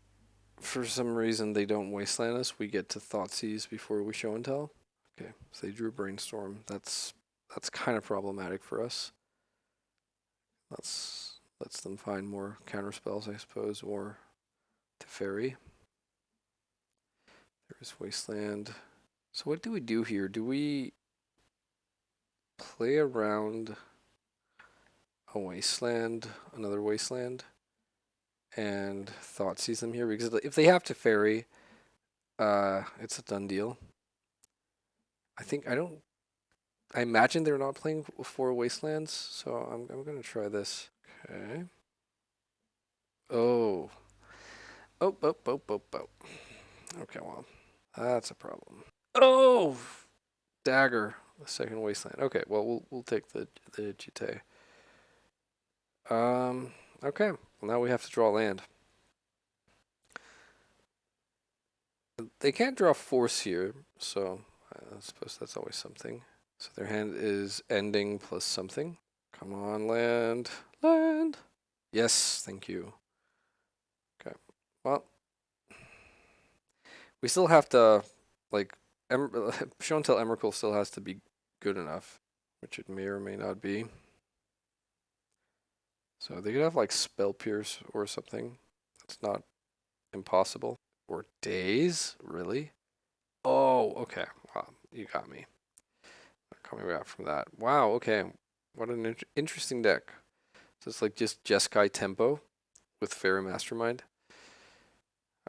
for some reason they don't wasteland us, we get to Thoughtseize before we show and tell. Okay, so they drew Brainstorm. That's kind of problematic for us. Lets them find more counter spells, I suppose, or Teferi. There's Wasteland. So what do we do here? Do we play around a Wasteland, another Wasteland, and Thoughtseize them here? Because if they have Teferi, it's a done deal. I imagine they're not playing 4 Wastelands, so I'm gonna try this. Okay. Oh. Oh. Okay, well, that's a problem. Oh, dagger, the second Wasteland. Okay, well we'll take the Jite. Okay. Well, now we have to draw land. They can't draw force here, so I suppose that's always something. So their hand is ending plus something. Come on, land. Land. Yes, thank you. Okay. Well, we still have to, like, show and tell Emrakul still has to be good enough, which it may or may not be. So they could have, like, Spell Pierce or something. That's not impossible. Or Daze? Really? Oh, okay. Wow, you got me. Coming back from that. Wow, okay. What an interesting deck. So it's like just Jeskai Tempo with Fairy Mastermind.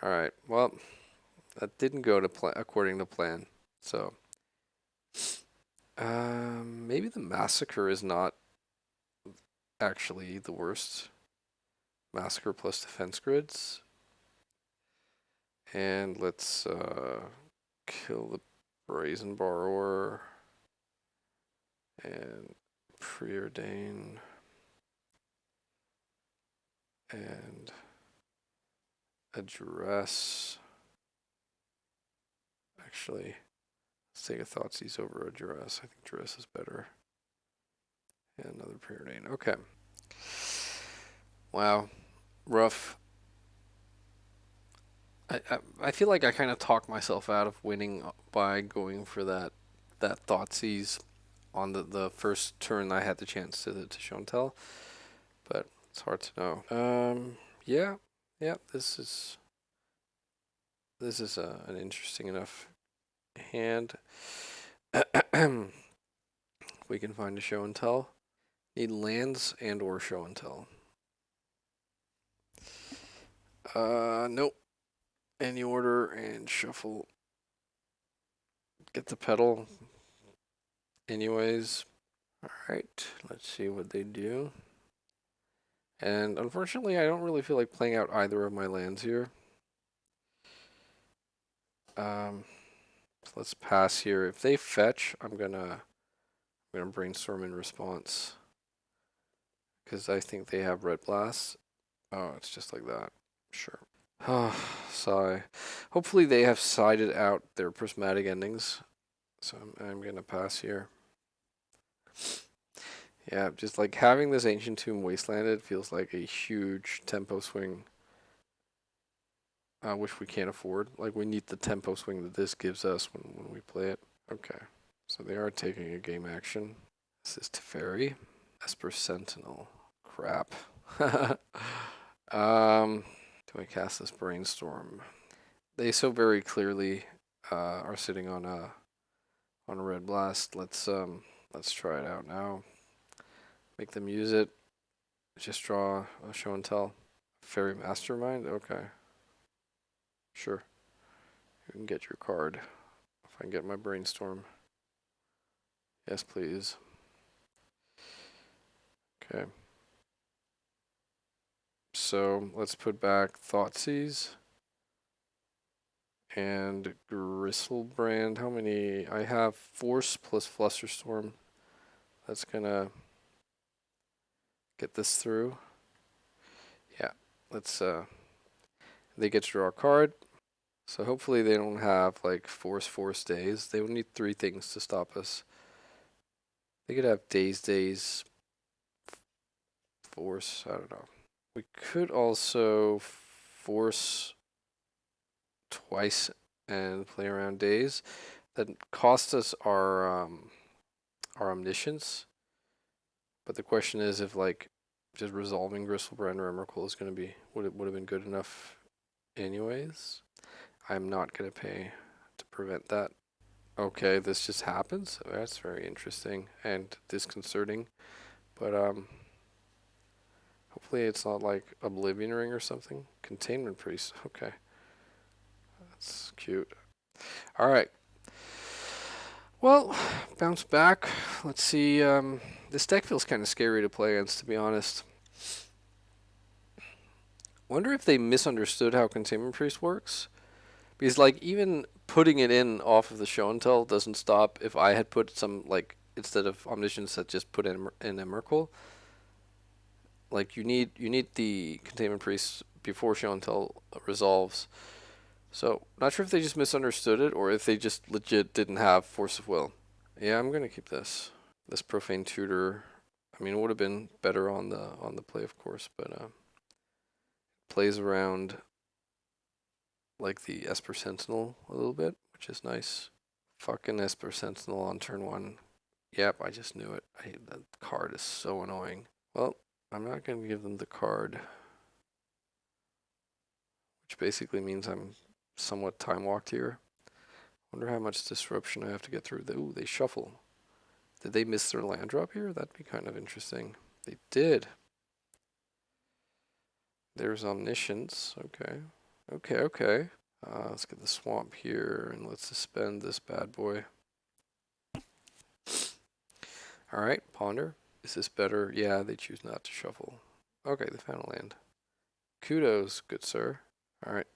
Alright, well, that didn't go to according to plan. So, maybe the Massacre is not actually the worst. Massacre plus defense grids. And let's kill the Brazen Borrower and Preordain and Address. Actually, let's take a Thoughtseize over a Duress. I think Duress is better. And another Preordain. Okay. Wow. Rough. I feel like I kind of talked myself out of winning by going for that Thoughtseize on the first turn I had the chance to show and tell. But it's hard to know. Yeah. This is an interesting enough hand. We can find a show and tell. Need lands and or show and tell. Nope. Any order and shuffle. Get the pedal. Anyways. Alright, let's see what they do. And unfortunately, I don't really feel like playing out either of my lands here. So let's pass here. If they fetch, I'm gonna brainstorm in response. Because I think they have Red Blast. Oh, it's just like that. Sure. Oh, sigh. Hopefully they have sided out their prismatic endings. So I'm gonna pass here. Yeah, just like having this Ancient Tomb wastelanded feels like a huge tempo swing. Which we can't afford. Like, we need the tempo swing that this gives us when we play it. Okay, so they are taking a game action. This is Teferi. Esper Sentinel. Crap. Do I cast this Brainstorm? They so very clearly are sitting on a Red Blast. Let's try it out now. Make them use it. Just draw a show and tell. Fairy Mastermind? Okay. Sure. You can get your card. If I can get my Brainstorm. Yes, please. Okay. So let's put back Thoughtseize and Gristlebrand. How many? I have Force plus Flusterstorm. That's gonna get this through. Yeah, let's, they get to draw a card. So hopefully they don't have like force days. They would need 3 things to stop us. They could have days, force, I don't know. We could also force twice and play around days. That cost us our omniscience. But the question is if like just resolving Gristlebrand or Emrakul is going to be, would have been good enough anyways. I'm not going to pay to prevent that. Okay, this just happens. That's very interesting and disconcerting. But hopefully it's not like Oblivion Ring or something. Containment Priest. Okay. That's cute. All right. Well, bounce back. Let's see. This deck feels kind of scary to play against, to be honest. Wonder if they misunderstood how Containment Priest works. Because, like, even putting it in off of the show and tell doesn't stop if I had put some, like, instead of Omniscience, that just put in Emrakul. Like, you need the Containment Priest before show and tell resolves. So, not sure if they just misunderstood it or if they just legit didn't have Force of Will. Yeah, I'm gonna keep this. This Profane Tutor. I mean, it would have been better on the play, of course, but plays around like the Esper Sentinel a little bit, which is nice. Fucking Esper Sentinel on turn 1. Yep, I just knew it. That card is so annoying. Well, I'm not going to give them the card, which basically means I'm somewhat time walked here. Wonder how much disruption I have to get through. Ooh, they shuffle. Did they miss their land drop here? That'd be kind of interesting. They did. There's Omniscience. Okay. Okay. Let's get the swamp here and let's suspend this bad boy. Alright, ponder. Is this better? Yeah, they choose not to shuffle. Okay, they found a land. Kudos, good sir. Alright,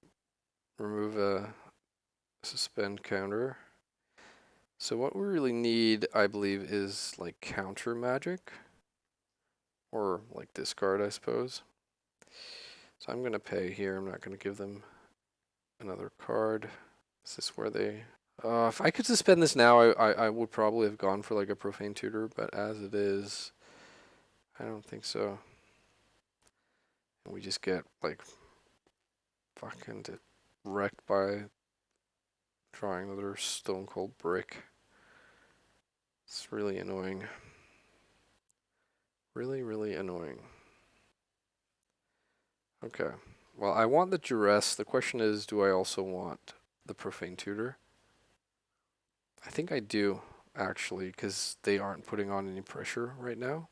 remove a suspend counter. So what we really need, I believe, is like counter magic. Or like discard, I suppose. So I'm going to pay here. I'm not going to give them another card. Is this where they... if I could suspend this now, I would probably have gone for like a Profane Tutor, but as it is, I don't think so. And we just get like fucking wrecked by drawing another Stone Cold Brick. It's really annoying. Really annoying. Okay. Well, I want the Duress. The question is, do I also want the Profane Tutor? I think I do, actually, because they aren't putting on any pressure right now.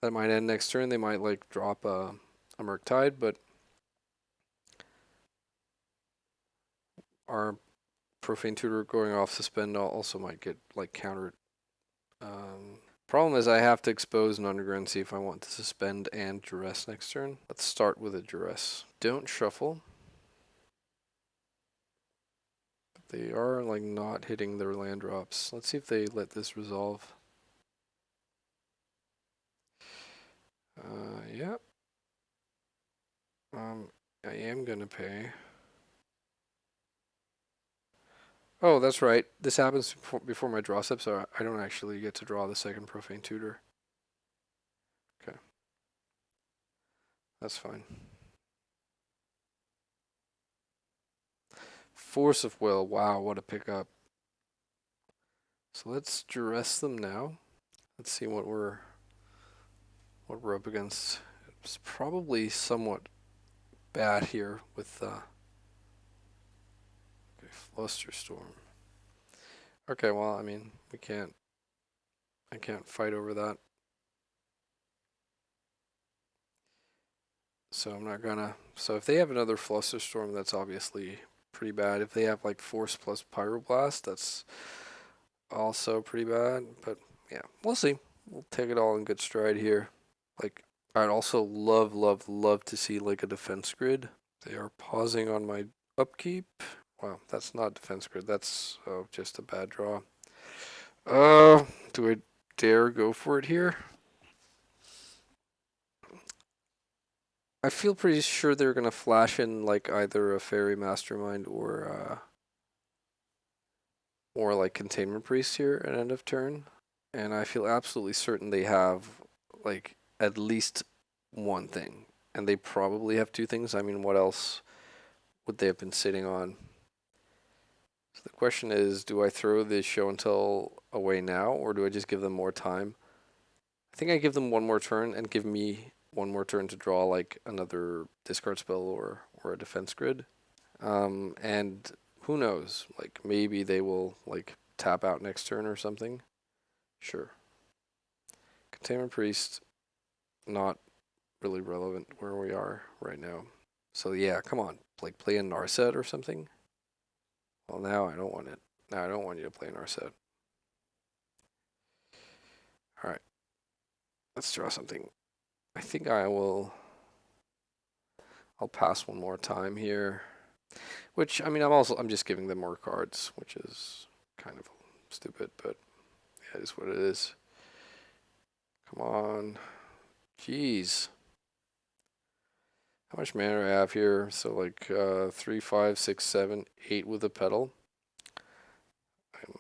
That might end next turn. They might, like, drop a Murktide, but our Profane Tutor going off suspend also might get, like, countered. Problem is I have to expose an Underground, see if I want to suspend and Duress next turn. Let's start with a Duress. Don't shuffle. They are like not hitting their land drops. Let's see if they let this resolve. Yep. I am gonna pay. Oh, that's right. This happens before my draw step, so I don't actually get to draw the second Profane Tutor. Okay. That's fine. Force of Will. Wow, what a pickup. So let's duress them now. Let's see what we're up against. It's probably somewhat bad here with okay, Flusterstorm. Okay, well, I mean, I can't fight over that. So I'm not gonna. So if they have another Flusterstorm, that's obviously pretty bad. If they have like Force plus Pyroblast, that's also pretty bad. But yeah, we'll see. We'll take it all in good stride here. Like, I'd also love to see like a defense grid. They are pausing on my upkeep. Wow, that's not defense grid. That's just a bad draw. Do I dare go for it here? I feel pretty sure they're gonna flash in like either a Fairy Mastermind or like Containment Priest here at end of turn, and I feel absolutely certain they have like at least one thing, and they probably have two things. I mean, what else would they have been sitting on? So the question is, do I throw the Show and Tell away now, or do I just give them more time? I think I give them one more turn and give me one more turn to draw like another discard spell or a defense grid. And who knows? Like maybe they will like tap out next turn or something. Sure. Containment Priest, not really relevant where we are right now. So yeah, come on, like play a Narset or something. Well, now I don't want it. Now I don't want you to play a Narset. All right, let's draw something. I think I'll pass one more time here. Which I mean, I'm just giving them more cards, which is kind of stupid, but yeah, it is what it is. Come on, jeez. How much mana do I have here? So like 3, 5, 6, 7, 8 with a pedal. I'm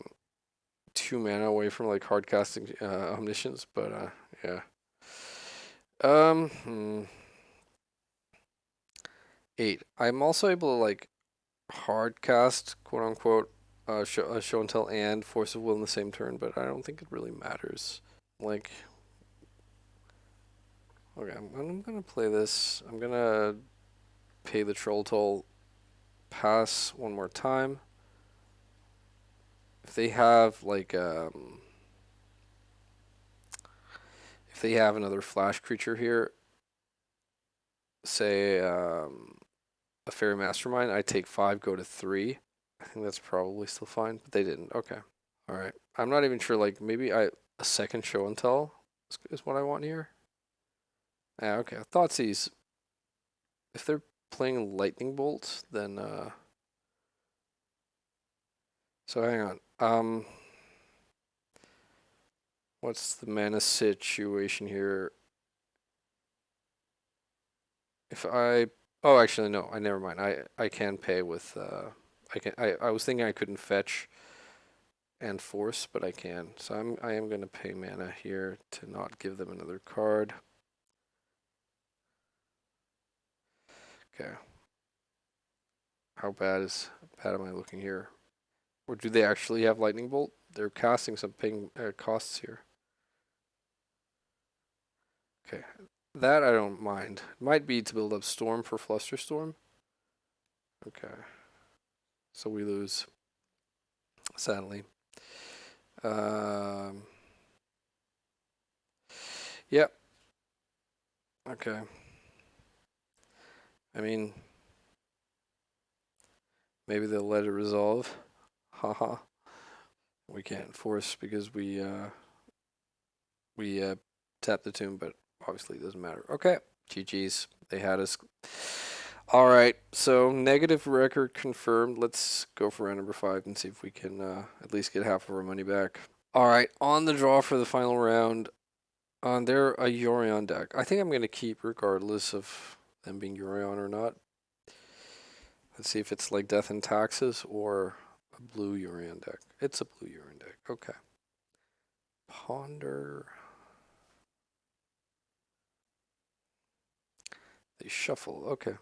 2 mana away from like hard casting Omniscience, but yeah. 8. I'm also able to like hard cast, quote unquote, show and tell and force of will in the same turn, but I don't think it really matters. Like, okay, I'm gonna play this. I'm gonna pay the troll toll, pass one more time. If they have like if they have another flash creature here, say a Fairy Mastermind, I take 5, go to 3. I think that's probably still fine, but they didn't. Okay. All right. I'm not even sure, like, maybe a second show and tell is what I want here. Yeah, okay. Thoughtseize. If they're playing Lightning Bolt, then, so hang on. What's the mana situation here? If I, oh, actually, no, I never mind. I can pay with, I was thinking I couldn't fetch and force, but I can. So I am going to pay mana here to not give them another card. Okay. How bad am I looking here? Or do they actually have Lightning Bolt? They're casting some ping costs here. Okay. That I don't mind. Might be to build up Storm for Flusterstorm. Okay. So we lose. Sadly. Yep. Okay. I mean, maybe they'll let it resolve. Haha. We can't force because we tapped the tomb, but obviously it doesn't matter. Okay. GG's. They had us. All right. So negative record confirmed. Let's go for round number 5 and see if we can at least get half of our money back. All right. On the draw for the final round. They're a Yorion deck. I think I'm going to keep regardless of them being Yorion or not. Let's see if it's like Death and Taxes or a blue Yorion deck. It's a blue Yorion deck. Okay. Ponder. They shuffle. Okay.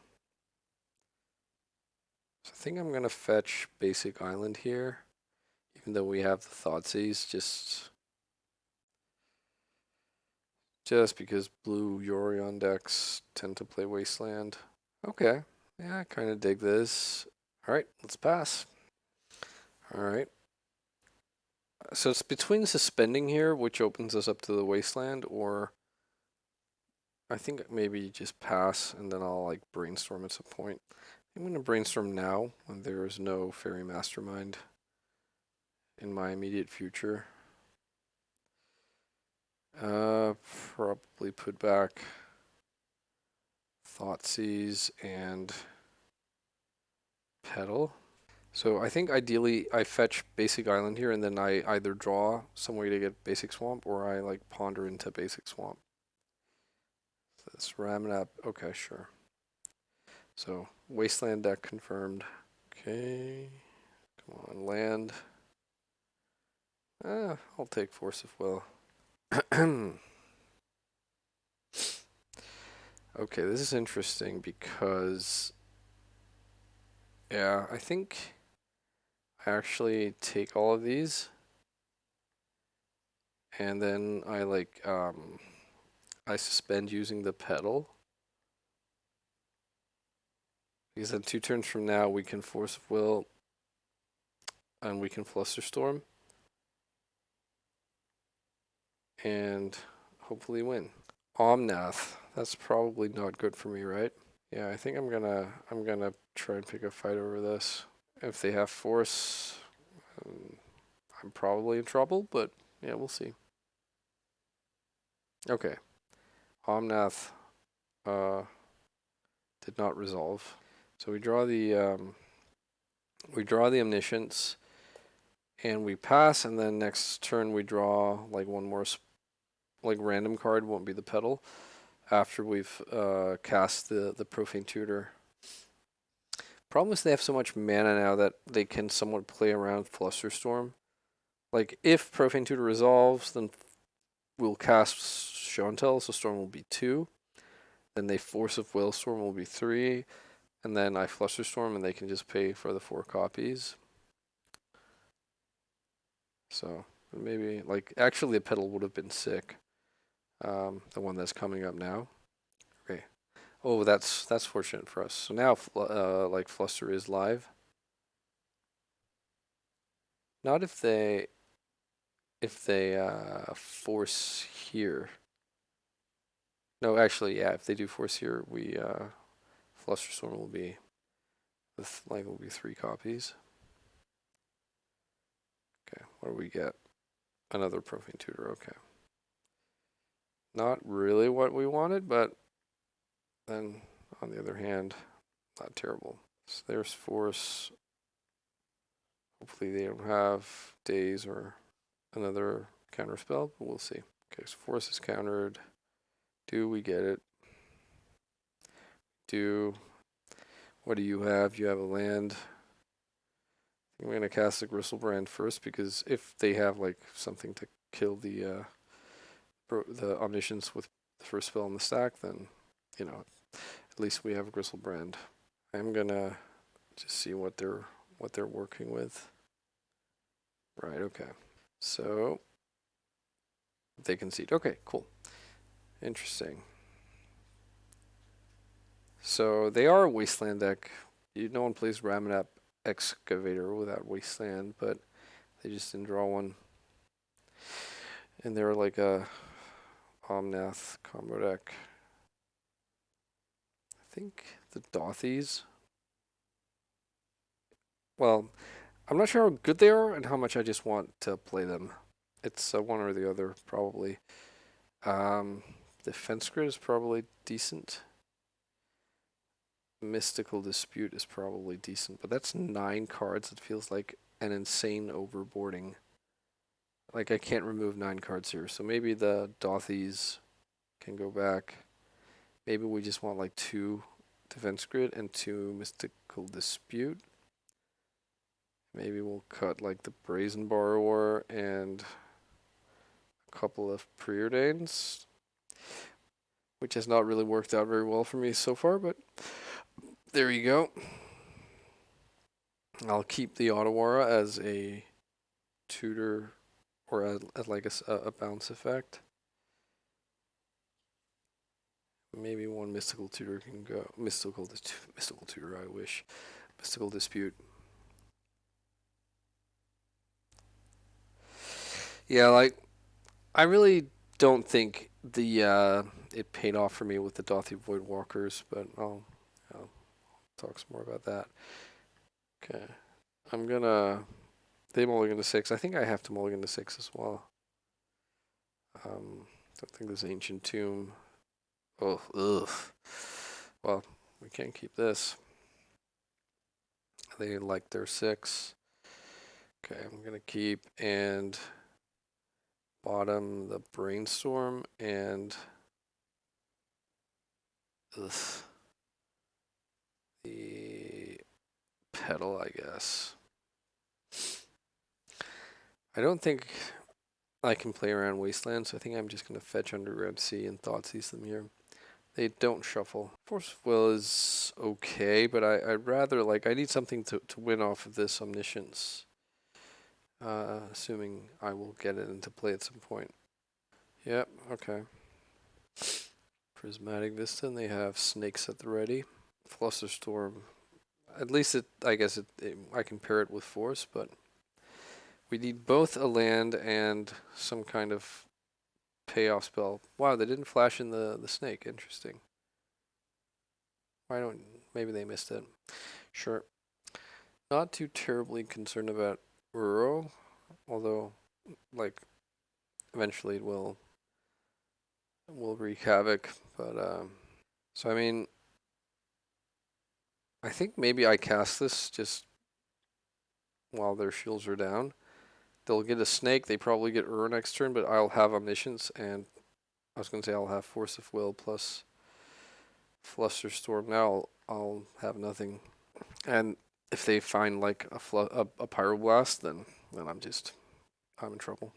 So I think I'm going to fetch Basic Island here. Even though we have the Thoughtseize, just because blue Yorion decks tend to play Wasteland. Okay. Yeah, I kind of dig this. All right, let's pass. All right. So it's between suspending here, which opens us up to the Wasteland, or I think maybe just pass and then I'll like brainstorm at some point. I'm going to brainstorm now when there is no Fairy Mastermind in my immediate future. Probably put back Thoughtseize and Petal. So I think ideally I fetch Basic Island here and then I either draw some way to get Basic Swamp or I like ponder into Basic Swamp. So This Ramanap. Okay, sure. So Wasteland deck confirmed. Okay. Come on, land. I'll take Force of Will. Okay, this is interesting because, yeah, I think I actually take all of these and then I suspend using the pedal. Because then 2 turns from now we can Force of Will and we can Flusterstorm and hopefully win. Omnath. That's probably not good for me, right? Yeah, I think I'm gonna try and pick a fight over this. If they have force, I'm probably in trouble, but yeah, we'll see. Okay, Omnath did not resolve, so we draw the Omniscience, and we pass, and then next turn we draw like one more random card. Won't be the pedal after we've cast the Profane Tutor. Problem is they have so much mana now that they can somewhat play around Flusterstorm. Like, if Profane Tutor resolves, then we'll cast Chantel, so Storm will be 2. Then they Force of Will, Storm will be 3. And then I Flusterstorm, and they can just pay for the 4 copies. So, maybe, like, actually, the pedal would have been sick. The one that's coming up now. Okay. Oh, that's fortunate for us. So now, like, Fluster is live. Not if they force here. No, actually, yeah. If they do force here, we Flusterstorm will be will be 3 copies. Okay, what do we get? Another Profane Tutor. Okay, not really what we wanted, but then on the other hand, not terrible. So there's force. Hopefully they don't have days or another counter spell, but we'll see. Okay, so force is countered. Do we get it? What do you have? You have a land. I'm going to cast the Gristlebrand first because if they have like something to kill the Omniscience with the first spell in the stack, then at least we have a Gristlebrand. I'm gonna just see what they're working with. Right. Okay. So they concede. Okay. Cool. Interesting. So they are a Wasteland deck. No one plays Ramanap Excavator without Wasteland, but they just didn't draw one. And they're like a Omnath combo deck. I think the Dothies. Well, I'm not sure how good they are and how much I just want to play them. It's one or the other, probably. Defense Grid is probably decent. Mystical Dispute is probably decent, but that's 9 cards. It feels like an insane overboarding. Like, I can't remove 9 cards here, so maybe the Dothies can go back. Maybe we just want like 2 Defense Grid and 2 Mystical Dispute. Maybe we'll cut like the Brazen Borrower and a couple of Preordains, which has not really worked out very well for me so far, but there you go. I'll keep the Ottawara as a tutor or as like a bounce effect. Maybe one Mystical Tutor can go. Mystical Tutor, I wish. Mystical Dispute. Yeah, like, I really don't think it paid off for me with the Dothy Voidwalkers, but I'll talk some more about that. Okay. I'm gonna... They mulligan to 6. I think I have to mulligan to 6 as well. Don't think this Ancient Tomb... Oh, ugh. Well, we can't keep this. They like their 6. Okay, I'm gonna keep and bottom the Brainstorm and Ugh. The Petal, I guess. I don't think I can play around Wasteland, so I think I'm just going to fetch Underground Sea and Thoughtseize them here. They don't shuffle. Force of Will is okay, but I'd rather, like, I need something to win off of this Omniscience. Assuming I will get it into play at some point. Yep, okay. Prismatic Vista, and they have Snakes at the ready. Flusterstorm. At least I guess I can pair it with Force, but we need both a land and some kind of payoff spell. Wow, they didn't flash in the snake. Interesting. Why don't... Maybe they missed it. Sure. Not too terribly concerned about Uro, although, like, eventually it will wreak havoc. But, so I mean, I think maybe I cast this just while their shields are down. They'll get a snake. They probably get Uro next turn, but I'll have Omniscience, and I was going to say I'll have Force of Will plus Flusterstorm. Now I'll have nothing. And if they find like a Pyroblast, then I'm in trouble.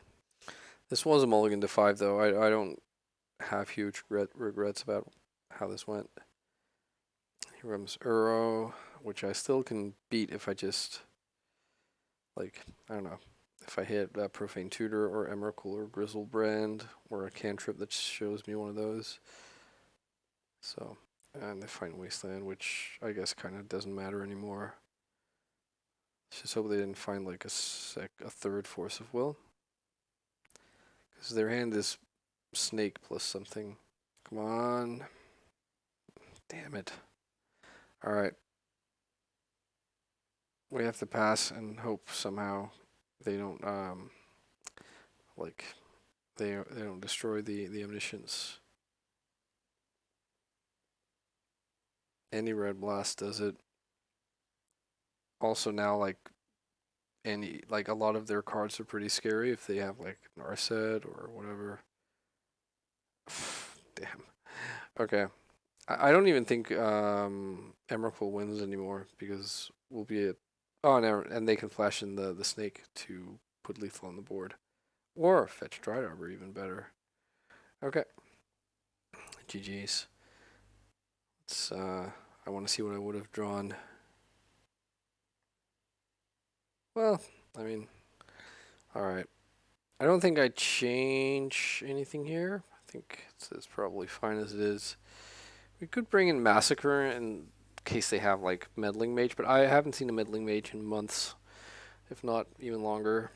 This was a mulligan to 5 though. I don't have huge regrets about how this went. Here comes Uro, which I still can beat if I just, like, I don't know, if I hit Profane Tutor or Emrakul or Grizzlebrand or a cantrip that shows me one of those. So, and they find Wasteland, which I guess kind of doesn't matter anymore. Let's just hope they didn't find like a third Force of Will. Because their hand is Snake plus something. Come on. Damn it. Alright. We have to pass and hope somehow they don't like they don't destroy the Omniscience. Any red blast does it. Also now like a lot of their cards are pretty scary if they have like Narset or whatever. Damn. Okay. I don't even think Emrakul wins anymore because we'll be at... Oh, no, and they can flash in the snake to put lethal on the board. Or fetch Dried Arbor, even better. Okay. GG's. It's, I want to see what I would have drawn. Well, I mean, alright. I don't think I'd change anything here. I think it's probably fine as it is. We could bring in Massacre in case they have like Meddling Mage, but I haven't seen a Meddling Mage in months, if not even longer.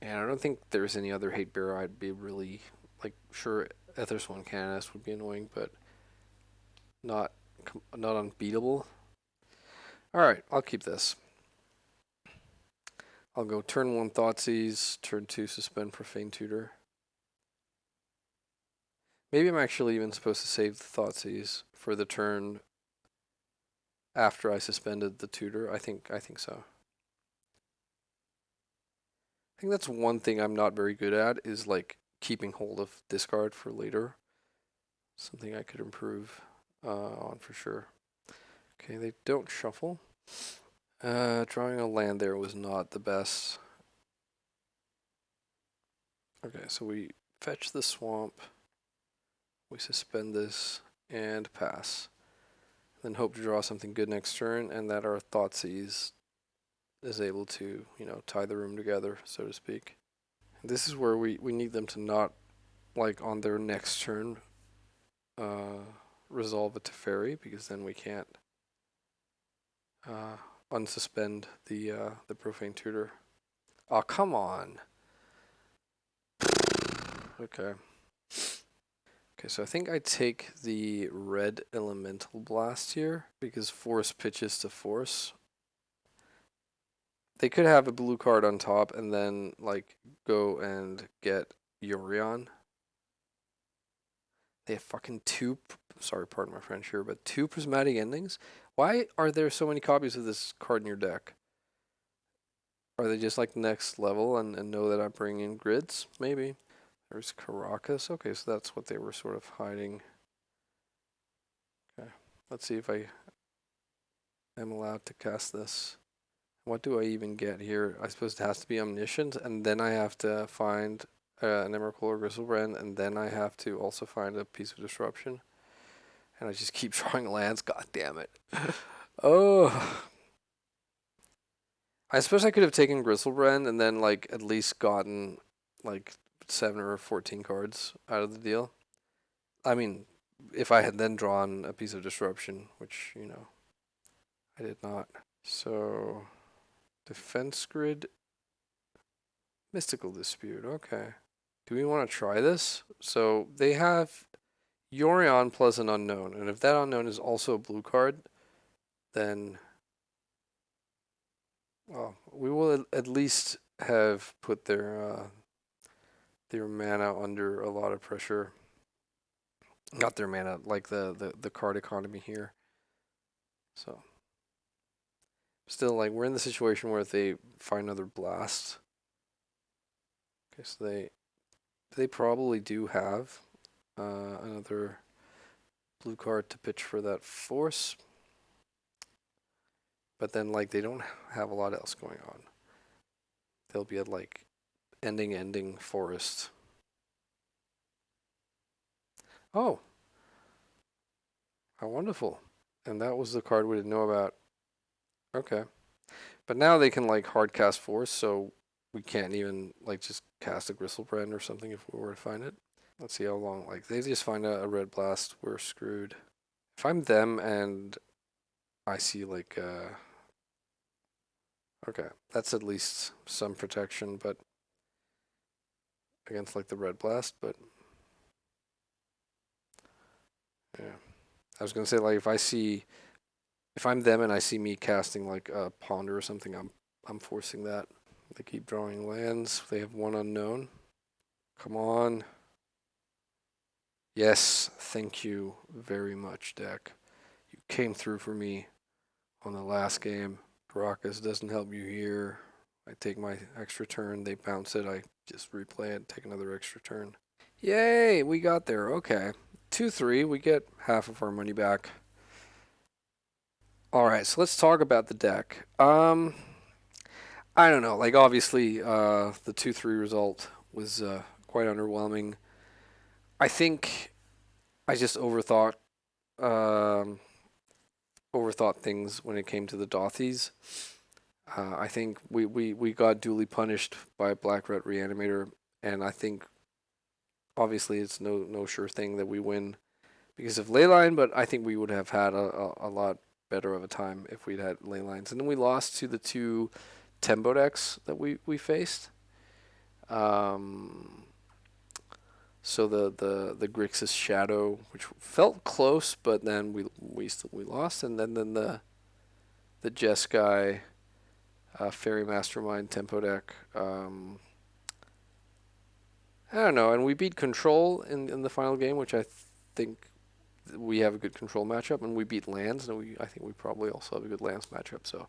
And I don't think there's any other Hate Bearer I'd be really, like, sure, Ethersworn Canonist would be annoying, but not unbeatable. Alright, I'll keep this. I'll go turn 1 Thoughtseize, turn 2 Suspend Profane Tutor. Maybe I'm actually even supposed to save the Thoughtseize for the turn after I suspended the tutor. I think so. I think that's one thing I'm not very good at is like keeping hold of discard for later. Something I could improve on for sure. Okay, they don't shuffle. Drawing a land there was not the best. Okay, so we fetch the swamp. We suspend this and pass. Then hope to draw something good next turn, and that our Thoughtseize is able to, you know, tie the room together, so to speak. This is where we need them to not, like, on their next turn, resolve it to Fairy, because then we can't unsuspend the Profane Tutor. Oh, come on. Okay. Okay, so I think I take the red Elemental Blast here, because Force pitches to Force. They could have a blue card on top and then, like, go and get Yorion. They have fucking two, sorry, pardon my French here, but 2 Prismatic Endings? Why are there so many copies of this card in your deck? Are they just like next level and know that I'm bringing in grids? Maybe. There's Caracas. Okay, so that's what they were sort of hiding. Let's see if I am allowed to cast this. What do I even get here? I suppose it has to be Omniscience, and then I have to find an Emrakul or Griselbrand, and then I have to also find a piece of Disruption. And I just keep drawing lands. God damn it. Oh. I suppose I could have taken Griselbrand and then, like, at least gotten, like, 7 or 14 cards out of the deal. I mean, if I had then drawn a piece of Disruption, which, you know, I did not. So, Defense Grid, Mystical Dispute, okay. Do we want to try this? So, they have Yorion plus an unknown, and if that unknown is also a blue card, then, well, we will at least have put their mana under a lot of pressure. Not their mana, like the card economy here. So, still, like, we're in the situation where if they find another blast, okay, so they probably do have another blue card to pitch for that force. But then, like, they don't have a lot else going on. They'll be at, like, ending forest. Oh, how wonderful. And that was the card we didn't know about. Okay. But now they can, like, hard cast force, so we can't even, like, just cast a Griselbrand or something if we were to find it. Let's see how long. Like, they just find a red blast, we're screwed. If I'm them and I see, like, okay, that's at least some protection, but against, like, the red blast, but yeah. I was gonna say, like, if I'm them and I see me casting, like, a Ponder or something, I'm forcing that. They keep drawing lands. They have one unknown. Come on. Yes, thank you very much, deck. You came through for me on the last game. Caracas doesn't help you here. I take my extra turn, they bounce it, I just replay it, take another extra turn. Yay, we got there, okay. 2-3, we get half of our money back. Alright, so let's talk about the deck. I don't know, like, obviously, the 2-3 result was quite underwhelming. I think I just overthought things when it came to the Dothies. I think we got duly punished by Black Red Reanimator, and I think obviously it's no sure thing that we win because of Leyline, but I think we would have had a lot better of a time if we'd had Leylines. And then we lost to the two Tembo decks that we faced. So the Grixis Shadow, which felt close, but then we lost, and then the Jeskai Fairy Mastermind Tempo deck. I don't know, and we beat Control in the final game, which I think we have a good Control matchup, and we beat Lands, and I think we probably also have a good Lands matchup. So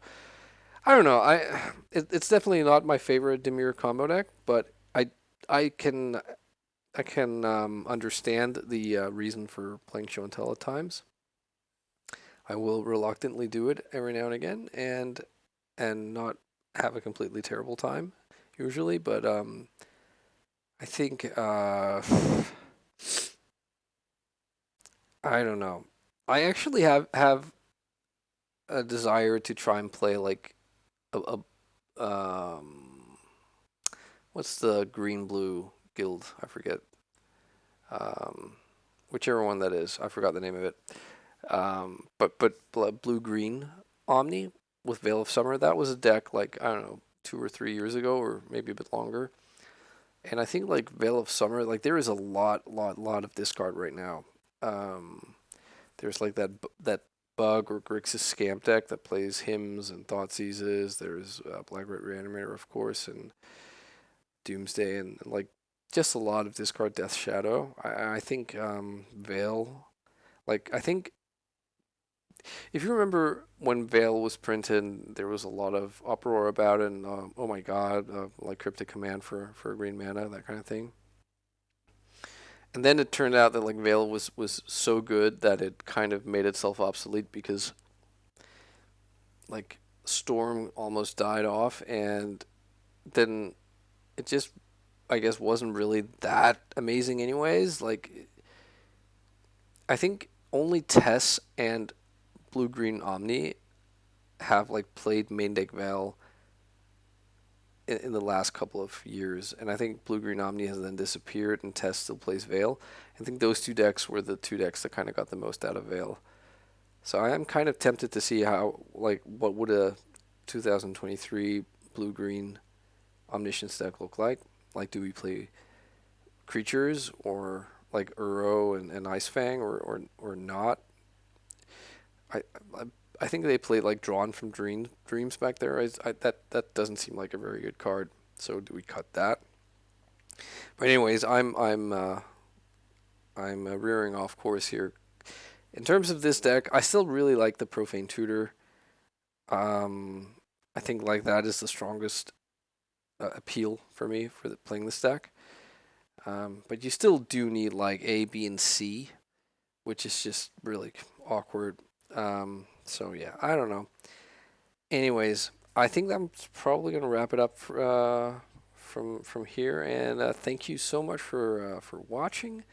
I don't know. It's definitely not my favorite Dimir Combo deck, but I can understand the reason for playing Show and Tell at times. I will reluctantly do it every now and again, and not have a completely terrible time usually, but I think I don't know. I actually have a desire to try and play like a what's the green blue guild? I forget. Whichever one that is, I forgot the name of it. But blue green Omni with Veil of Summer, that was a deck like I don't know 2 or 3 years ago, or maybe a bit longer. And I think like Veil of Summer, like there is a lot of discard right now. There's like that bug or Grixis Scamp deck that plays Hymns and Thoughtseizes. There's Black Red Reanimator, of course, and Doomsday, and like just a lot of discard Death Shadow. I think Veil, like I think if you remember when Veil was printed, there was a lot of uproar about it, and oh my god, like Cryptic Command for green mana, that kind of thing. And then it turned out that like Veil was so good that it kind of made itself obsolete because like Storm almost died off, and then it just I guess wasn't really that amazing anyways. Like I think only Tess and Blue Green Omni have like played main deck Veil in the last couple of years, and I think Blue Green Omni has then disappeared, and Tess still plays Veil. I think those two decks were the two decks that kind of got the most out of Veil. So I am kind of tempted to see how like what would a 2023 Blue Green Omniscience deck look like. Like, do we play creatures or like Uro and Ice Fang or not? I, I I think they played like Drawn from Dreams back there. That doesn't seem like a very good card. So do we cut that? But anyways, I'm rearing off course here. In terms of this deck, I still really like the Profane Tutor. Um, I think like that is the strongest appeal for me for playing this deck. But you still do need like A, B, and C, which is just really awkward. So yeah, I don't know. Anyways, I think I'm probably gonna wrap it up from here. And thank you so much for watching.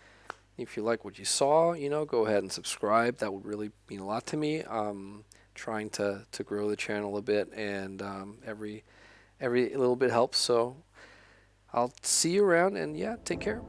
If you like what you saw, go ahead and subscribe. That would really mean a lot to me. Trying to grow the channel a bit, and every little bit helps. So I'll see you around, and yeah, take care.